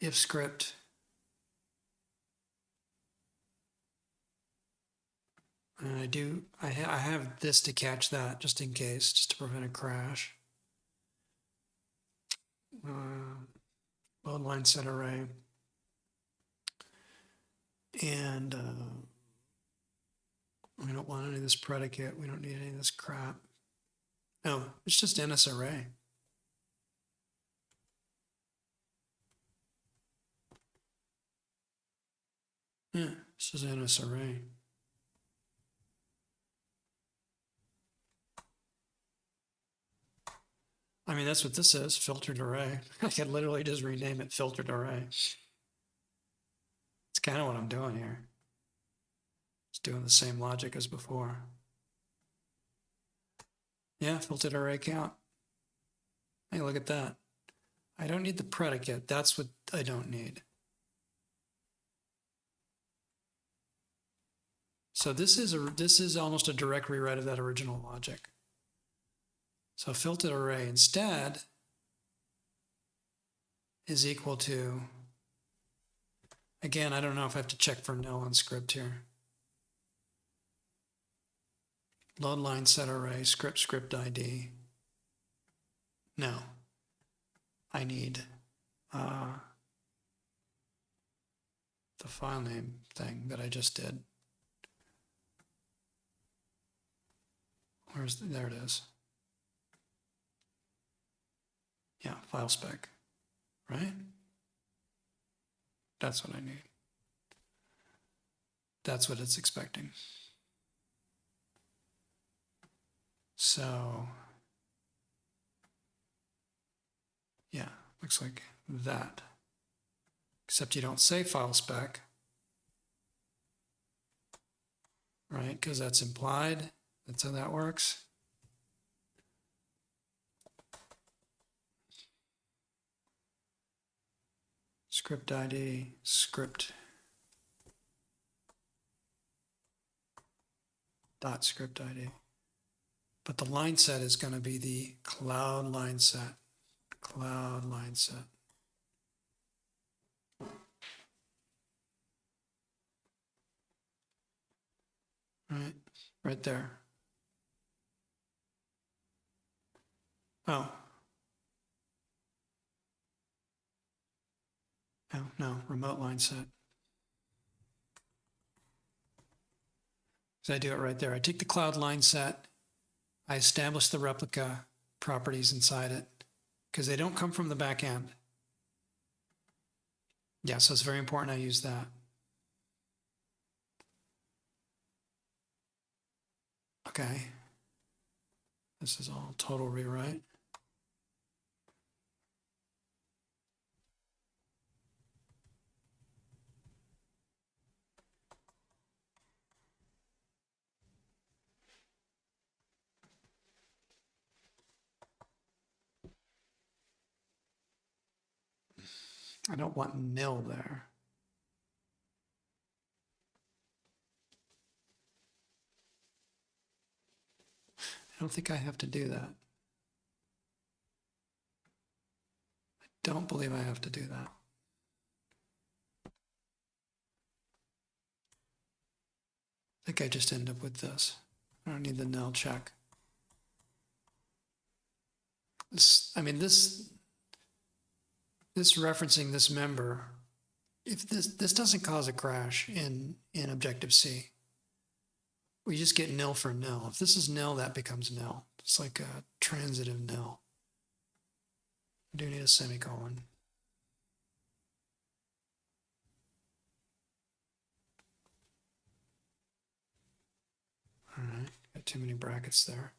If script. And I have this to catch that just in case, just to prevent a crash. Load line set array. And we don't want any of this predicate. We don't need any of this crap. No, it's just NS array. Yeah, this is NS array. I mean, that's what this is, filtered array. I could literally just rename it filtered array. It's kind of what I'm doing here. It's doing the same logic as before. Yeah, filtered array count. Hey, look at that. I don't need the predicate. That's what I don't need. So this is almost a direct rewrite of that original logic. So filtered array instead is equal to, again, I don't know if I have to check for nil on script here. Load line set array, script ID. No, I need the file name thing that I just did. There it is. Yeah, file spec, right? That's what I need. That's what it's expecting. So, yeah, looks like that. Except you don't say file spec, right? Because that's implied. That's how that works. Script ID, script dot script ID. But the line set is going to be the cloud line set. Cloud line set. Right there. Oh. Oh, no, remote line set. So I do it right there. I take the cloud line set, I establish the replica properties inside it because they don't come from the back end. Yeah, so it's very important I use that. Okay. This is all total rewrite. I don't want nil there. I don't think I have to do that. I don't believe I have to do that. I think I just end up with this. I don't need the nil check. This referencing this member, if this doesn't cause a crash in Objective-C, we just get nil for nil. If this is nil, that becomes nil. It's like a transitive nil. I do need a semicolon. All right, got too many brackets there.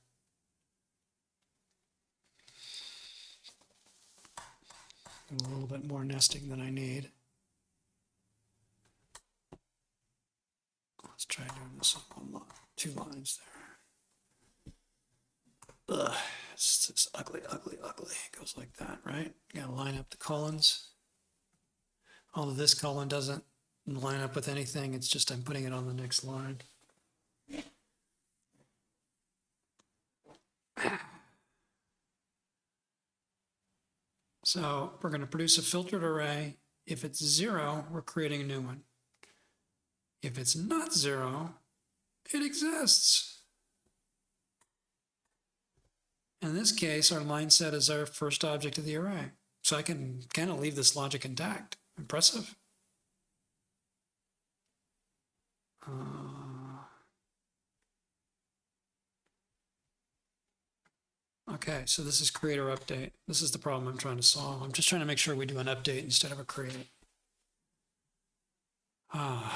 A little bit more nesting than I need. Let's try doing this on 1 line, 2 lines there. Ugh, it's just ugly, ugly, ugly. It goes like that, right? You gotta line up the colons. Although this colon doesn't line up with anything, it's just I'm putting it on the next line. So we're going to produce a filtered array. If it's 0, we're creating a new one. If it's not 0, it exists. In this case, our line set is our first object of the array. So I can kind of leave this logic intact. Impressive. Okay, so this is create or update. This is the problem I'm trying to solve. I'm just trying to make sure we do an update instead of a create. Let's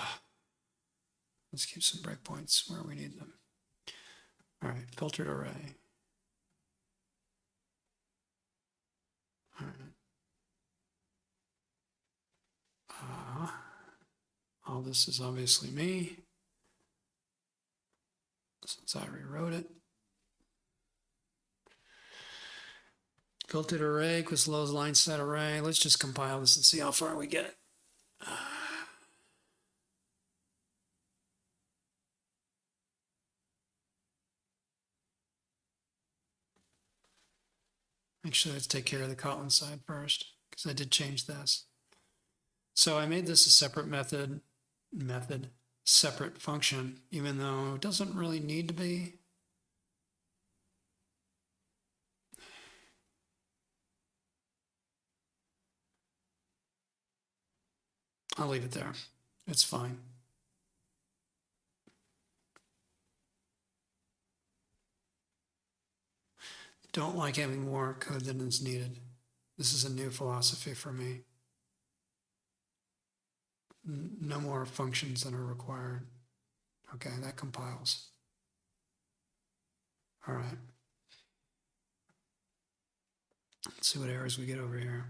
keep some breakpoints where we need them. All right, filtered array. All right. All this is obviously me, since I rewrote it. Filtered array equals low line set array. Let's just compile this and see how far we get. Actually, let's take care of the Kotlin side first, because I did change this. So I made this a separate method, separate function, even though it doesn't really need to be. I'll leave it there. It's fine. Don't like having more code than is needed. This is a new philosophy for me. No more functions than are required. Okay, that compiles. All right. Let's see what errors we get over here.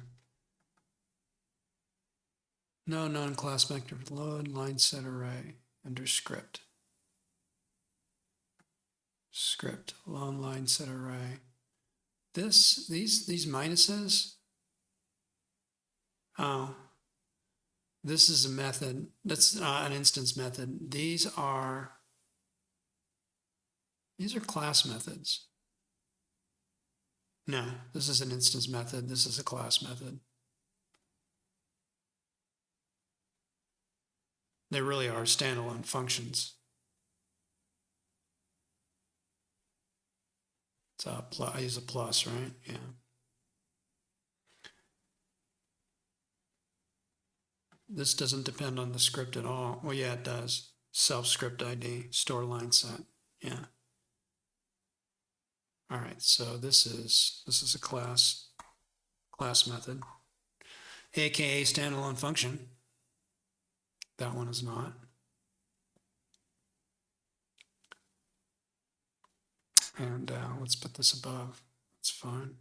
No non-class vector load line set array under script. Script long line set array. These minuses. Oh, this is a method. That's an instance method. These are class methods. No, this is an instance method. This is a class method. They really are standalone functions. So I use a plus, right? Yeah. This doesn't depend on the script at all. Well, yeah, it does. Self script ID, store line set. Yeah. All right, so this is a class method, aka standalone function. That one is not. And let's put this above. That's fine.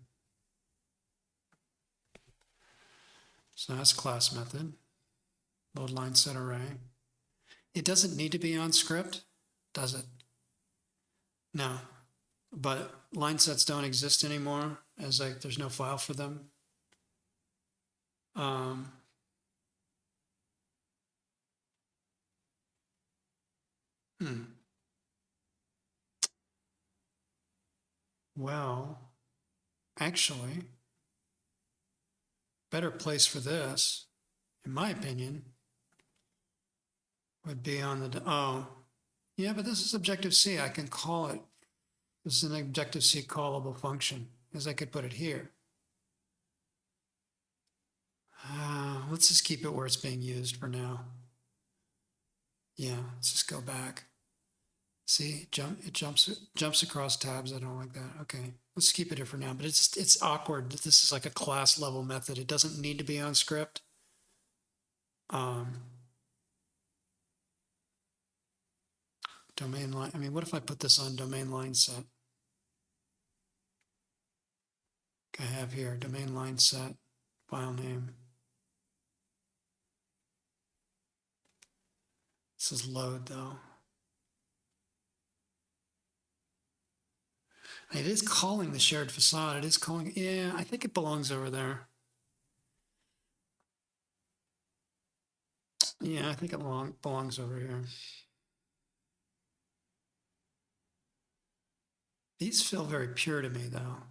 So that's class method. Load line set array. It doesn't need to be on script, does it? No, but line sets don't exist anymore, as like there's no file for them. Well, actually, better place for this, in my opinion, would be on the, oh, yeah, but this is Objective-C. I can call it, this is an Objective-C callable function, as I could put it here. Let's just keep it where it's being used for now. Yeah, let's just go back. See, it jumps across tabs. I don't like that. Okay, let's keep it here for now. But it's awkward that this is like a class level method. It doesn't need to be on script. Domain line. I mean, what if I put this on domain line set? I have here domain line set, file name. This is load though. It is calling the shared facade. It is calling, yeah, I think it belongs over there. Yeah, I think it belongs over here. These feel very pure to me though.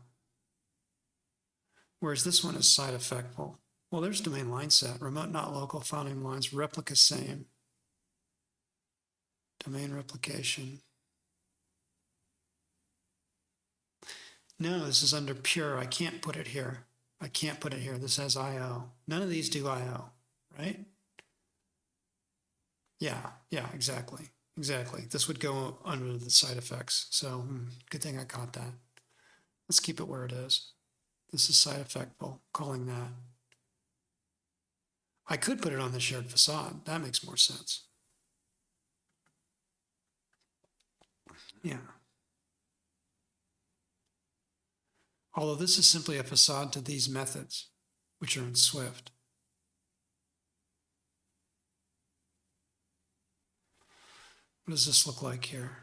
Whereas this one is side effectful. Well, there's domain line set, remote not local, file name lines, replica same. Domain replication. No, this is under pure. I can't put it here. I can't put it here. This has IO. None of these do IO, right? Yeah, exactly. Exactly. This would go under the side effects. So good thing I caught that. Let's keep it where it is. This is side effectful, calling that. I could put it on the shared facade. That makes more sense. Yeah. Although this is simply a facade to these methods, which are in Swift. What does this look like here?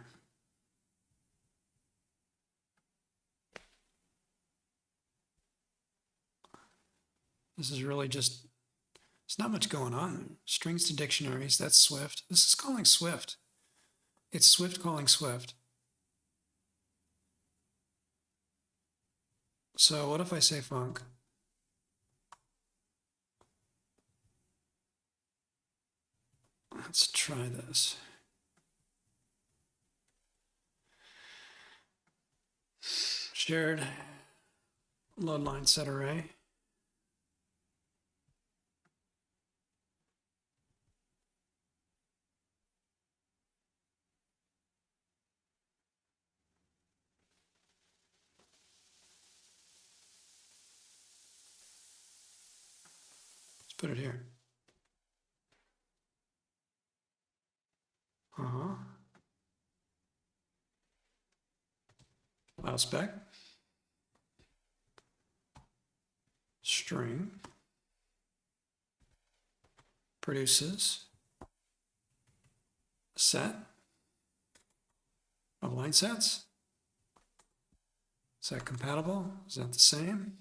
This is really just, there's not much going on there. Strings to dictionaries, that's Swift. This is calling Swift. It's Swift calling Swift. So what if I say func? Let's try this. Shared load line set array. Let's put it here. File spec. String. Produces a set of line sets. Is that compatible? Is that the same?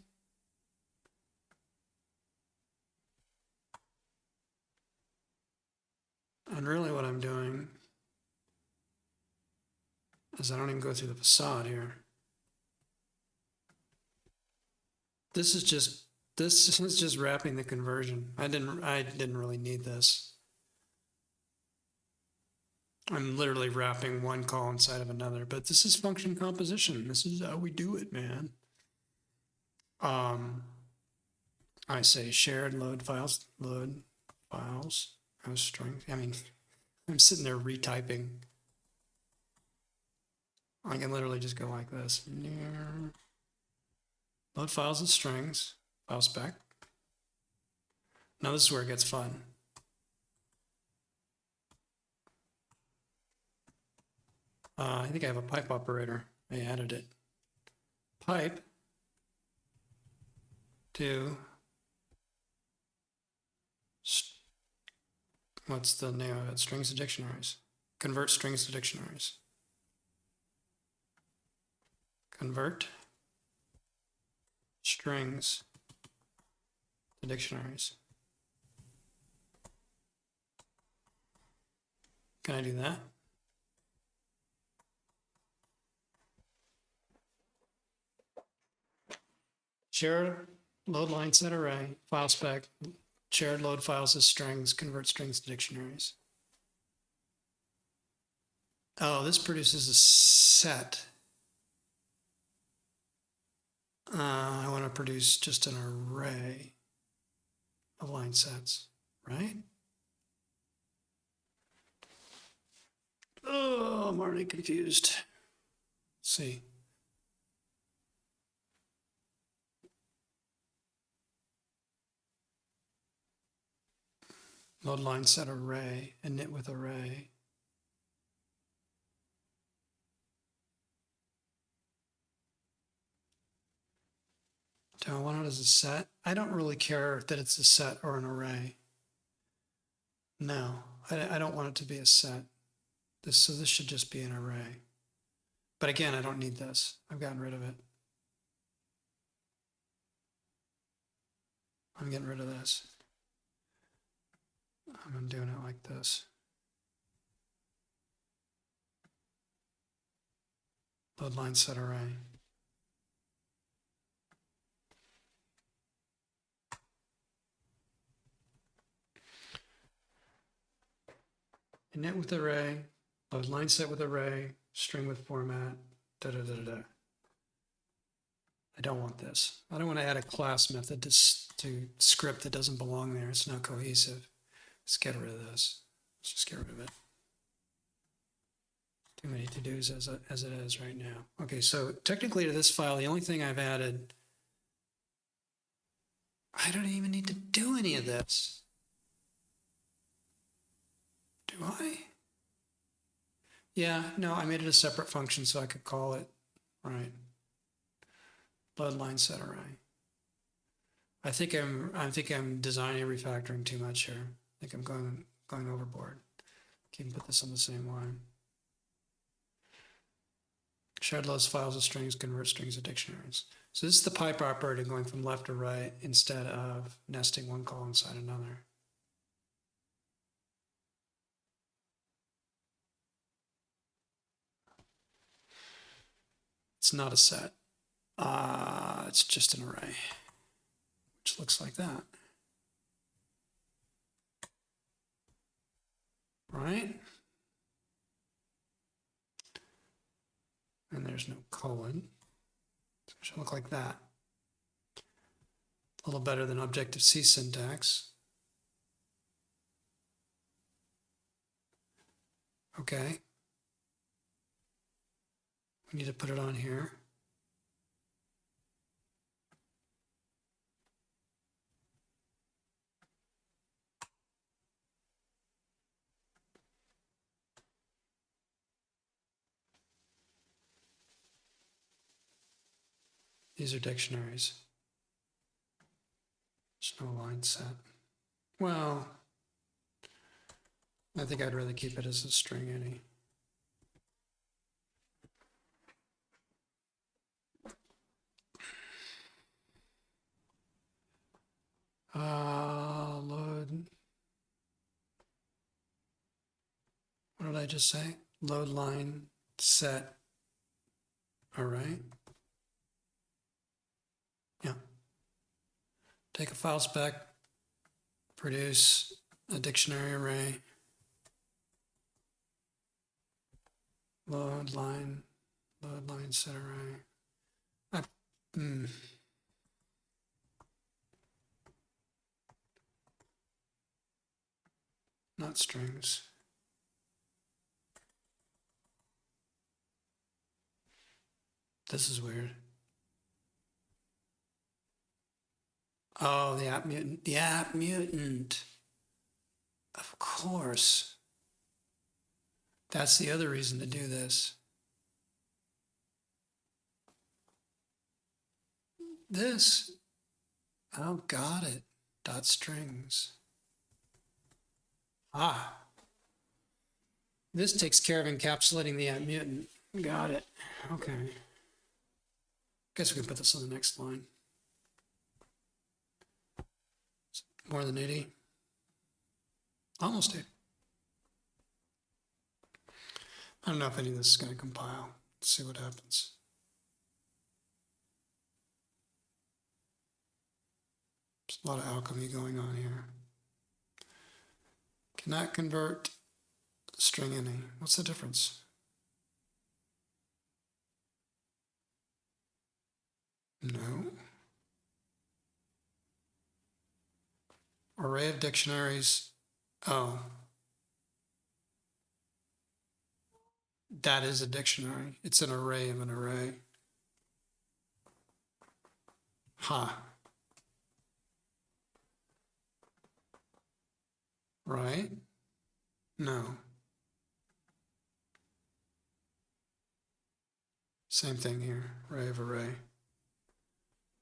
And really what I'm doing is I don't even go through the facade here. This is just wrapping the conversion. I didn't really need this. I'm literally wrapping one call inside of another, but this is function composition. This is how we do it, man. I say shared load files, no strings. I mean, I'm sitting there retyping. I can literally just go like this. Load files as strings, file spec. Now this is where it gets fun. I think I have a pipe operator. I added it. Pipe to, what's the name of it? Strings to dictionaries. Convert strings to dictionaries. Convert strings to dictionaries. Can I do that? Shared load line set array, file spec, shared load files as strings, convert strings to dictionaries. Oh, this produces a set. I want to produce just an array of line sets, right? Oh, I'm already confused. Let's see. Load line set array, init with array. Do I want it as a set? I don't really care that it's a set or an array. No, I don't want it to be a set. So this should just be an array. But again, I don't need this. I've gotten rid of it. I'm getting rid of this. I'm doing it like this. Load line set array. Init with array, load line set with array, string with format, da da da da. I don't want this. I don't want to add a class method to script that doesn't belong there. It's not cohesive. Let's get rid of this. Let's just get rid of it. Too many to-dos as it is right now. Okay, so technically to this file, the only thing I've added, I don't even need to do any of this. Do I? Yeah, no, I made it a separate function so I could call it, right. Load line set array. I think I'm designing and refactoring too much here. I think I'm going overboard. Can put this on the same line. Shared loads files as strings, convert strings to dictionaries. So this is the pipe operator going from left to right instead of nesting one call inside another. It's not a set. It's just an array, which looks like that. Right? And there's no colon. So it should look like that. A little better than Objective-C syntax. Okay. We need to put it on here. These are dictionaries. There's no line set. Well, I think I'd rather keep it as a string any. Load. What did I just say? Load line set array. Yeah. Take a file spec, produce a dictionary array, load line set array. not strings. This is weird. Oh, the app mutant. The app mutant. Of course. That's the other reason to do this. This. Oh, got it. Dot strings. Ah. This takes care of encapsulating the app mutant. Got it. Okay. Guess we can put this on the next line. More than 80. Almost 80. I don't know if any of this is going to compile. Let's see what happens. There's a lot of alchemy going on here. Cannot convert string any. What's the difference? No. Array of dictionaries. Oh. That is a dictionary. It's an array of an array. Huh. Right? No. Same thing here. Array of array.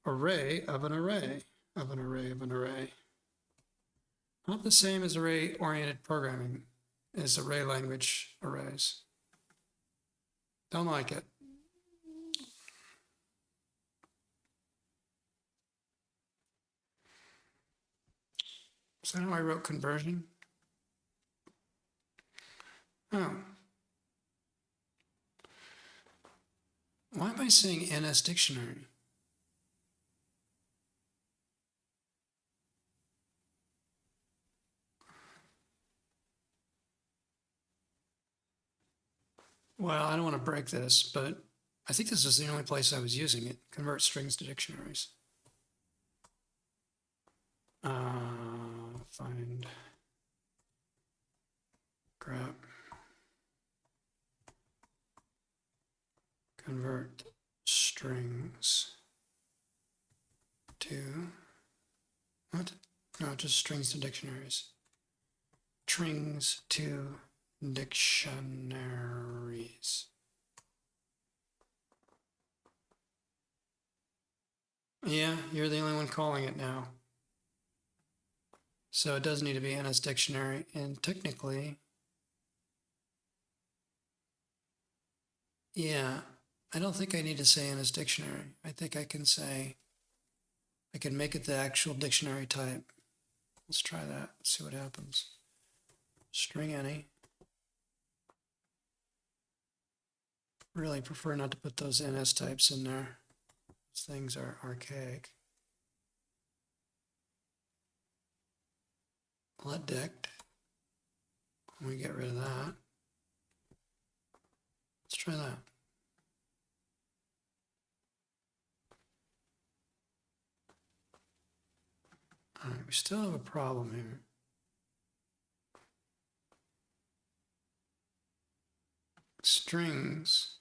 Array of an array of an array of an array. Not the same as array-oriented programming, as array language arrays. Don't like it. Is that how I wrote conversion? Oh. Why am I saying NS dictionary? Well, I don't want to break this, but I think this is the only place I was using it. Convert strings to dictionaries. Find grep. Convert strings to what? No, just strings to dictionaries. Strings to dictionaries. Yeah, you're the only one calling it now. So it does need to be NS dictionary, and technically, yeah, I don't think I need to say NS dictionary. I think I can say, I can make it the actual dictionary type. Let's try that, see what happens. String any. Really prefer not to put those NS types in there. Those things are archaic. Let dict. We get rid of that. Let's try that. All right, we still have a problem here. Strings.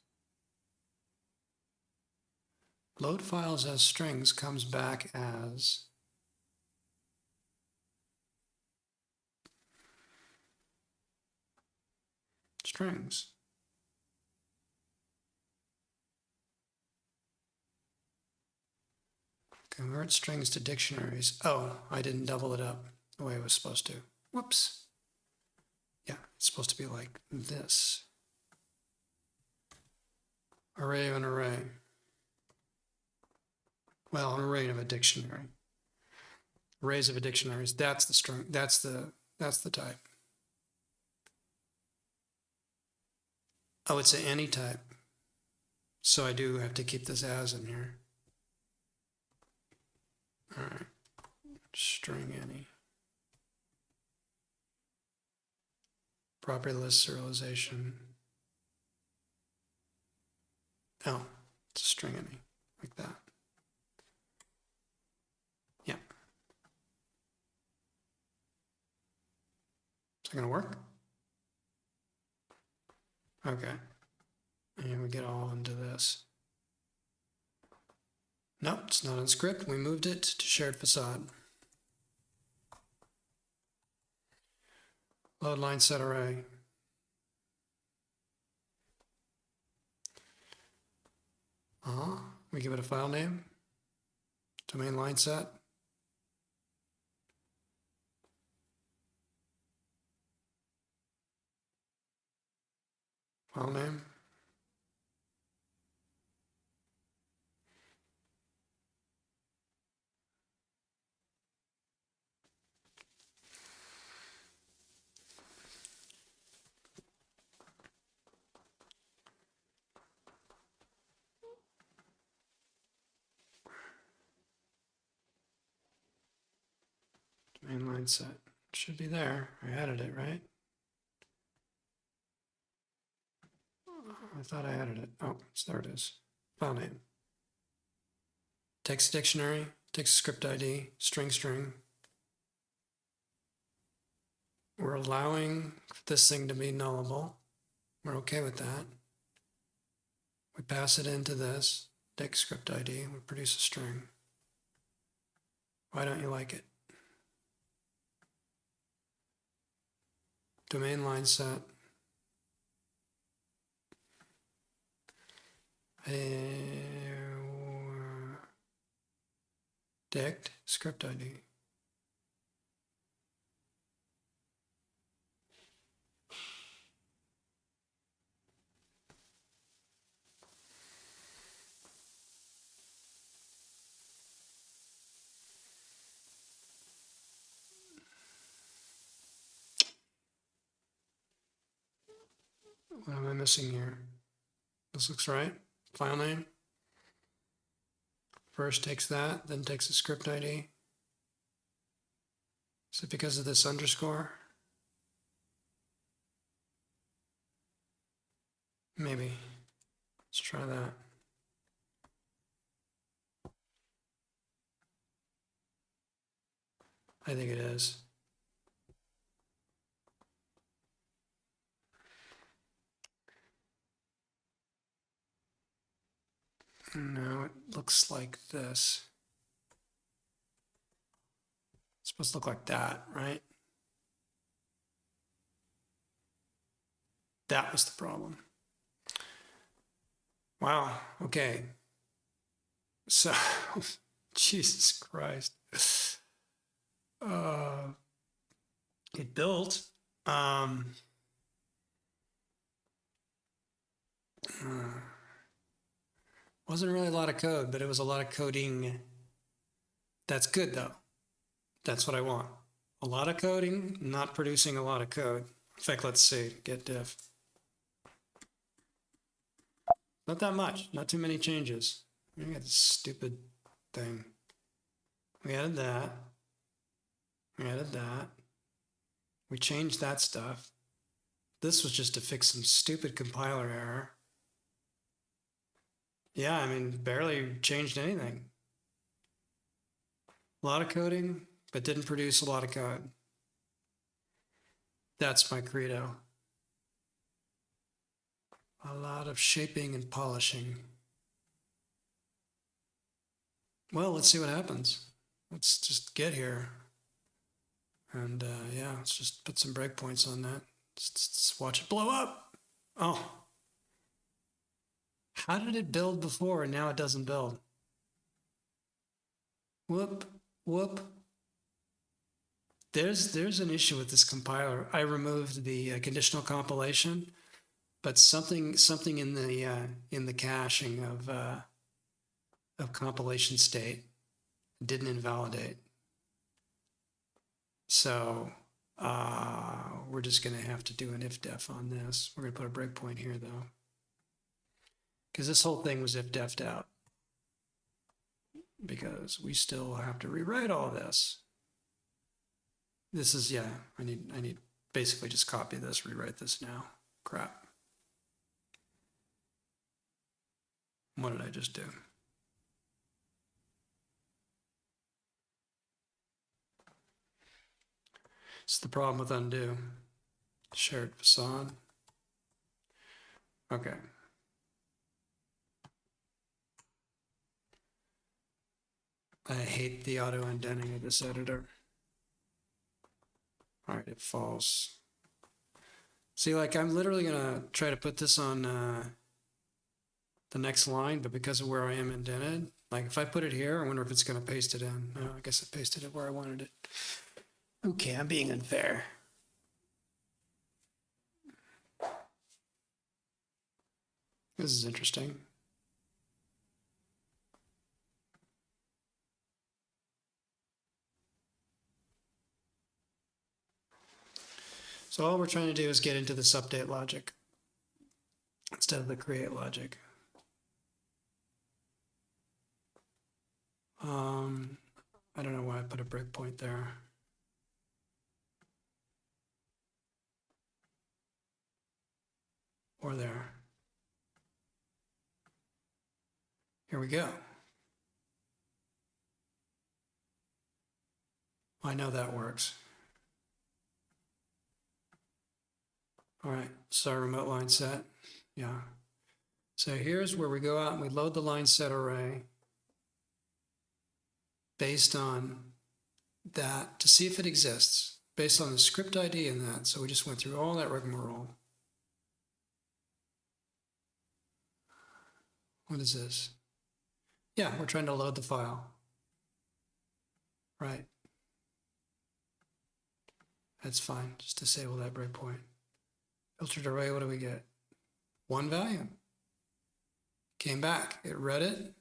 Load files as strings comes back as strings. Convert strings to dictionaries. Oh, I didn't double it up the way I was supposed to. Whoops. Yeah, it's supposed to be like this. Array of an array. Well, an array of a dictionary. Arrays of a dictionaries. That's the string. That's the type. Oh, it's any type. So I do have to keep this as in here. All right. String any. Property list serialization. Oh, it's a string any, like that. Yeah. So it gonna work? Okay. And we get all into this. Nope, it's not on script. We moved it to shared facade. Load line set array. We give it a file name. Domain line set. File name. Domain line set. Should be there. I added it, right? I thought I added it. Oh, there it is. File name. Text dictionary, text script ID, string. We're allowing this thing to be nullable. We're okay with that. We pass it into this, text script ID, we produce a string. Why don't you like it? Domain line set. Dict script ID. What am I missing here? This looks right. File name. First takes that, then takes the script ID. Is it because of this underscore? Maybe. Let's try that. I think it is. No, it looks like this. It's supposed to look like that, right? That was the problem. Wow, okay. So, Jesus Christ. It built. Wasn't really a lot of code, but it was a lot of coding. That's good though. That's what I want. A lot of coding, not producing a lot of code. In fact, let's see, get diff. Not that much, not too many changes. We got this stupid thing. We added that. We added that. We changed that stuff. This was just to fix some stupid compiler error. Yeah, I mean, barely changed anything. A lot of coding, but didn't produce a lot of code. That's my credo. A lot of shaping and polishing. Well, let's see what happens. Let's just get here. And yeah, let's just put some breakpoints on that. Let's watch it blow up. Oh. How did it build before and now it doesn't build? Whoop. There's an issue with this compiler. I removed the conditional compilation, but something in the caching of compilation state didn't invalidate. So we're just going to have to do an if-def on this. We're going to put a breakpoint here though, because this whole thing was if-def'd out. Because we still have to rewrite all this. This is, yeah, I need basically just copy this, rewrite this now. Crap. What did I just do? It's the problem with undo. Shared facade. Okay. I hate the auto indenting of this editor. All right, it falls. See, like I'm literally gonna try to put this on the next line, but because of where I am indented, like if I put it here, I wonder if it's gonna paste it in. No, I guess it pasted it where I wanted it. Okay, I'm being unfair. This is interesting. So all we're trying to do is get into this update logic instead of the create logic. I don't know why I put a breakpoint there. Or there. Here we go. I know that works. All right, so our remote line set, yeah. So here's where we go out and we load the line set array based on that to see if it exists, based on the script ID in that. So we just went through all that rigmarole. What is this? Yeah, we're trying to load the file. Right. That's fine, just disable that breakpoint. Filtered array, what do we get? One value. Came back, it read it.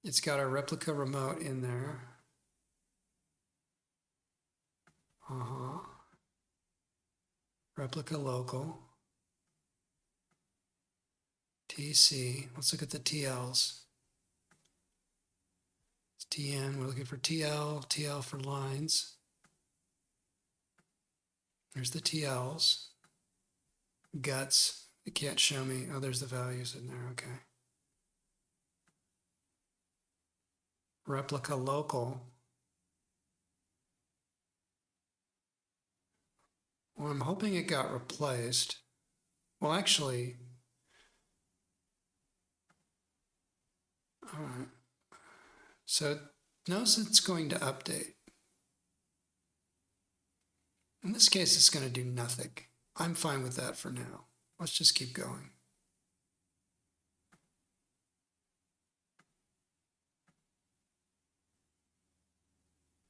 It's got a replica remote in there. Replica local. TC, let's look at the TLs. It's TN, we're looking for TL, TL for lines. There's the TLs. Guts, it can't show me. Oh, there's the values in there, okay. Replica local. Well, I'm hoping it got replaced. Well, actually, all right. So notice it's going to update. In this case, it's going to do nothing. I'm fine with that for now. Let's just keep going.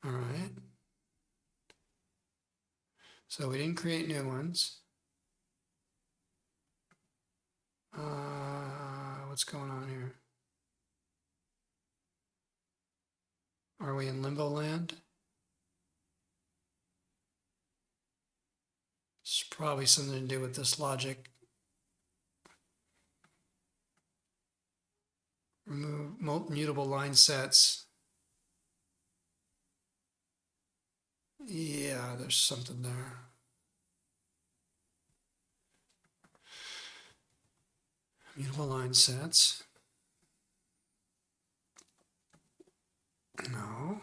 All right. So we didn't create new ones. What's going on here? Are we in limbo land? It's probably something to do with this logic. Remove mutable line sets. Yeah, there's something there. Mutable line sets. No.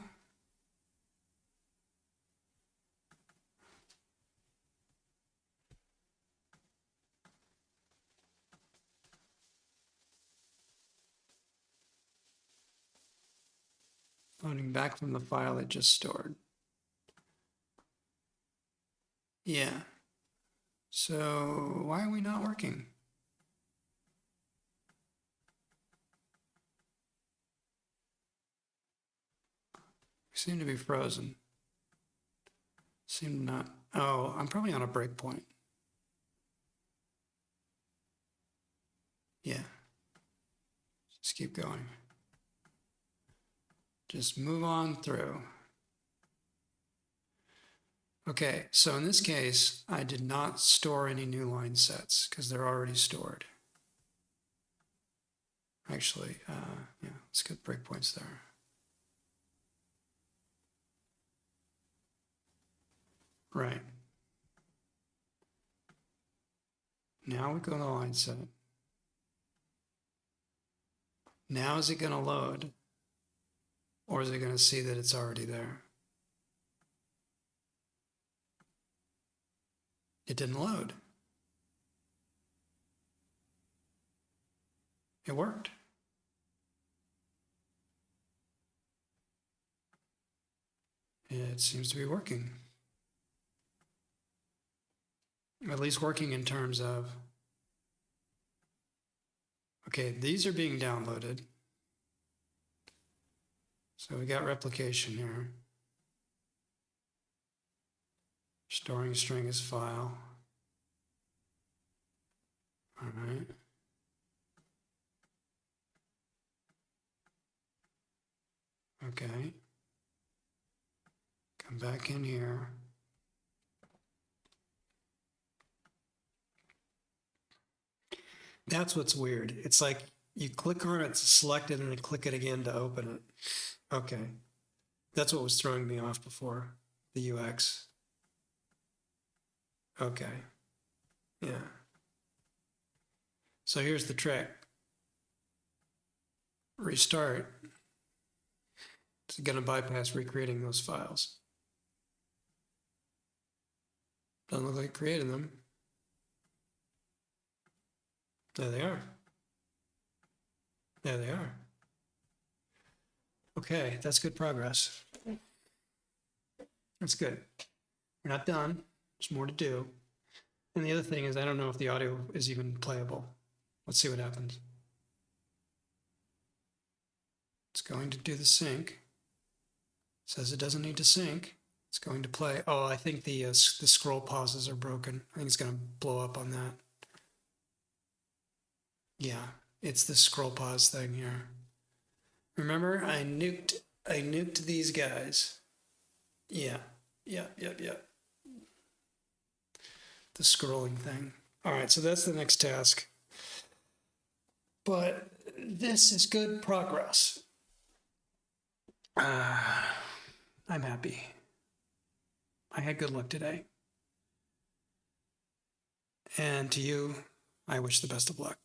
Loading back from the file it just stored. Yeah. So why are we not working? We seem to be frozen. Seem not. Oh, I'm probably on a breakpoint. Yeah. Just keep going. Just move on through. Okay, so in this case, I did not store any new line sets because they're already stored. Actually, yeah, let's get breakpoints there. Right. Now we go to line set. Now is it going to load? Or is it going to see that it's already there? It didn't load. It worked. It seems to be working. At least working in terms of, okay, these are being downloaded. So we got replication here. Storing string as file. All right. Okay. Come back in here. That's what's weird. It's like you click on it to select it and then click it again to open it. Okay. That's what was throwing me off before, the UX. Okay. Yeah. So here's the trick. Restart. It's going to bypass recreating those files. Doesn't look like creating them. There they are. There they are. Okay, that's good progress. That's good. We're not done. There's more to do. And the other thing is, I don't know if the audio is even playable. Let's see what happens. It's going to do the sync. Says it doesn't need to sync. It's going to play. Oh, I think the scroll pauses are broken. I think it's going to blow up on that. Yeah, it's the scroll pause thing here. Remember, I nuked these guys. Yeah. The scrolling thing. All right, so that's the next task. But this is good progress. I'm happy. I had good luck today. And to you, I wish the best of luck.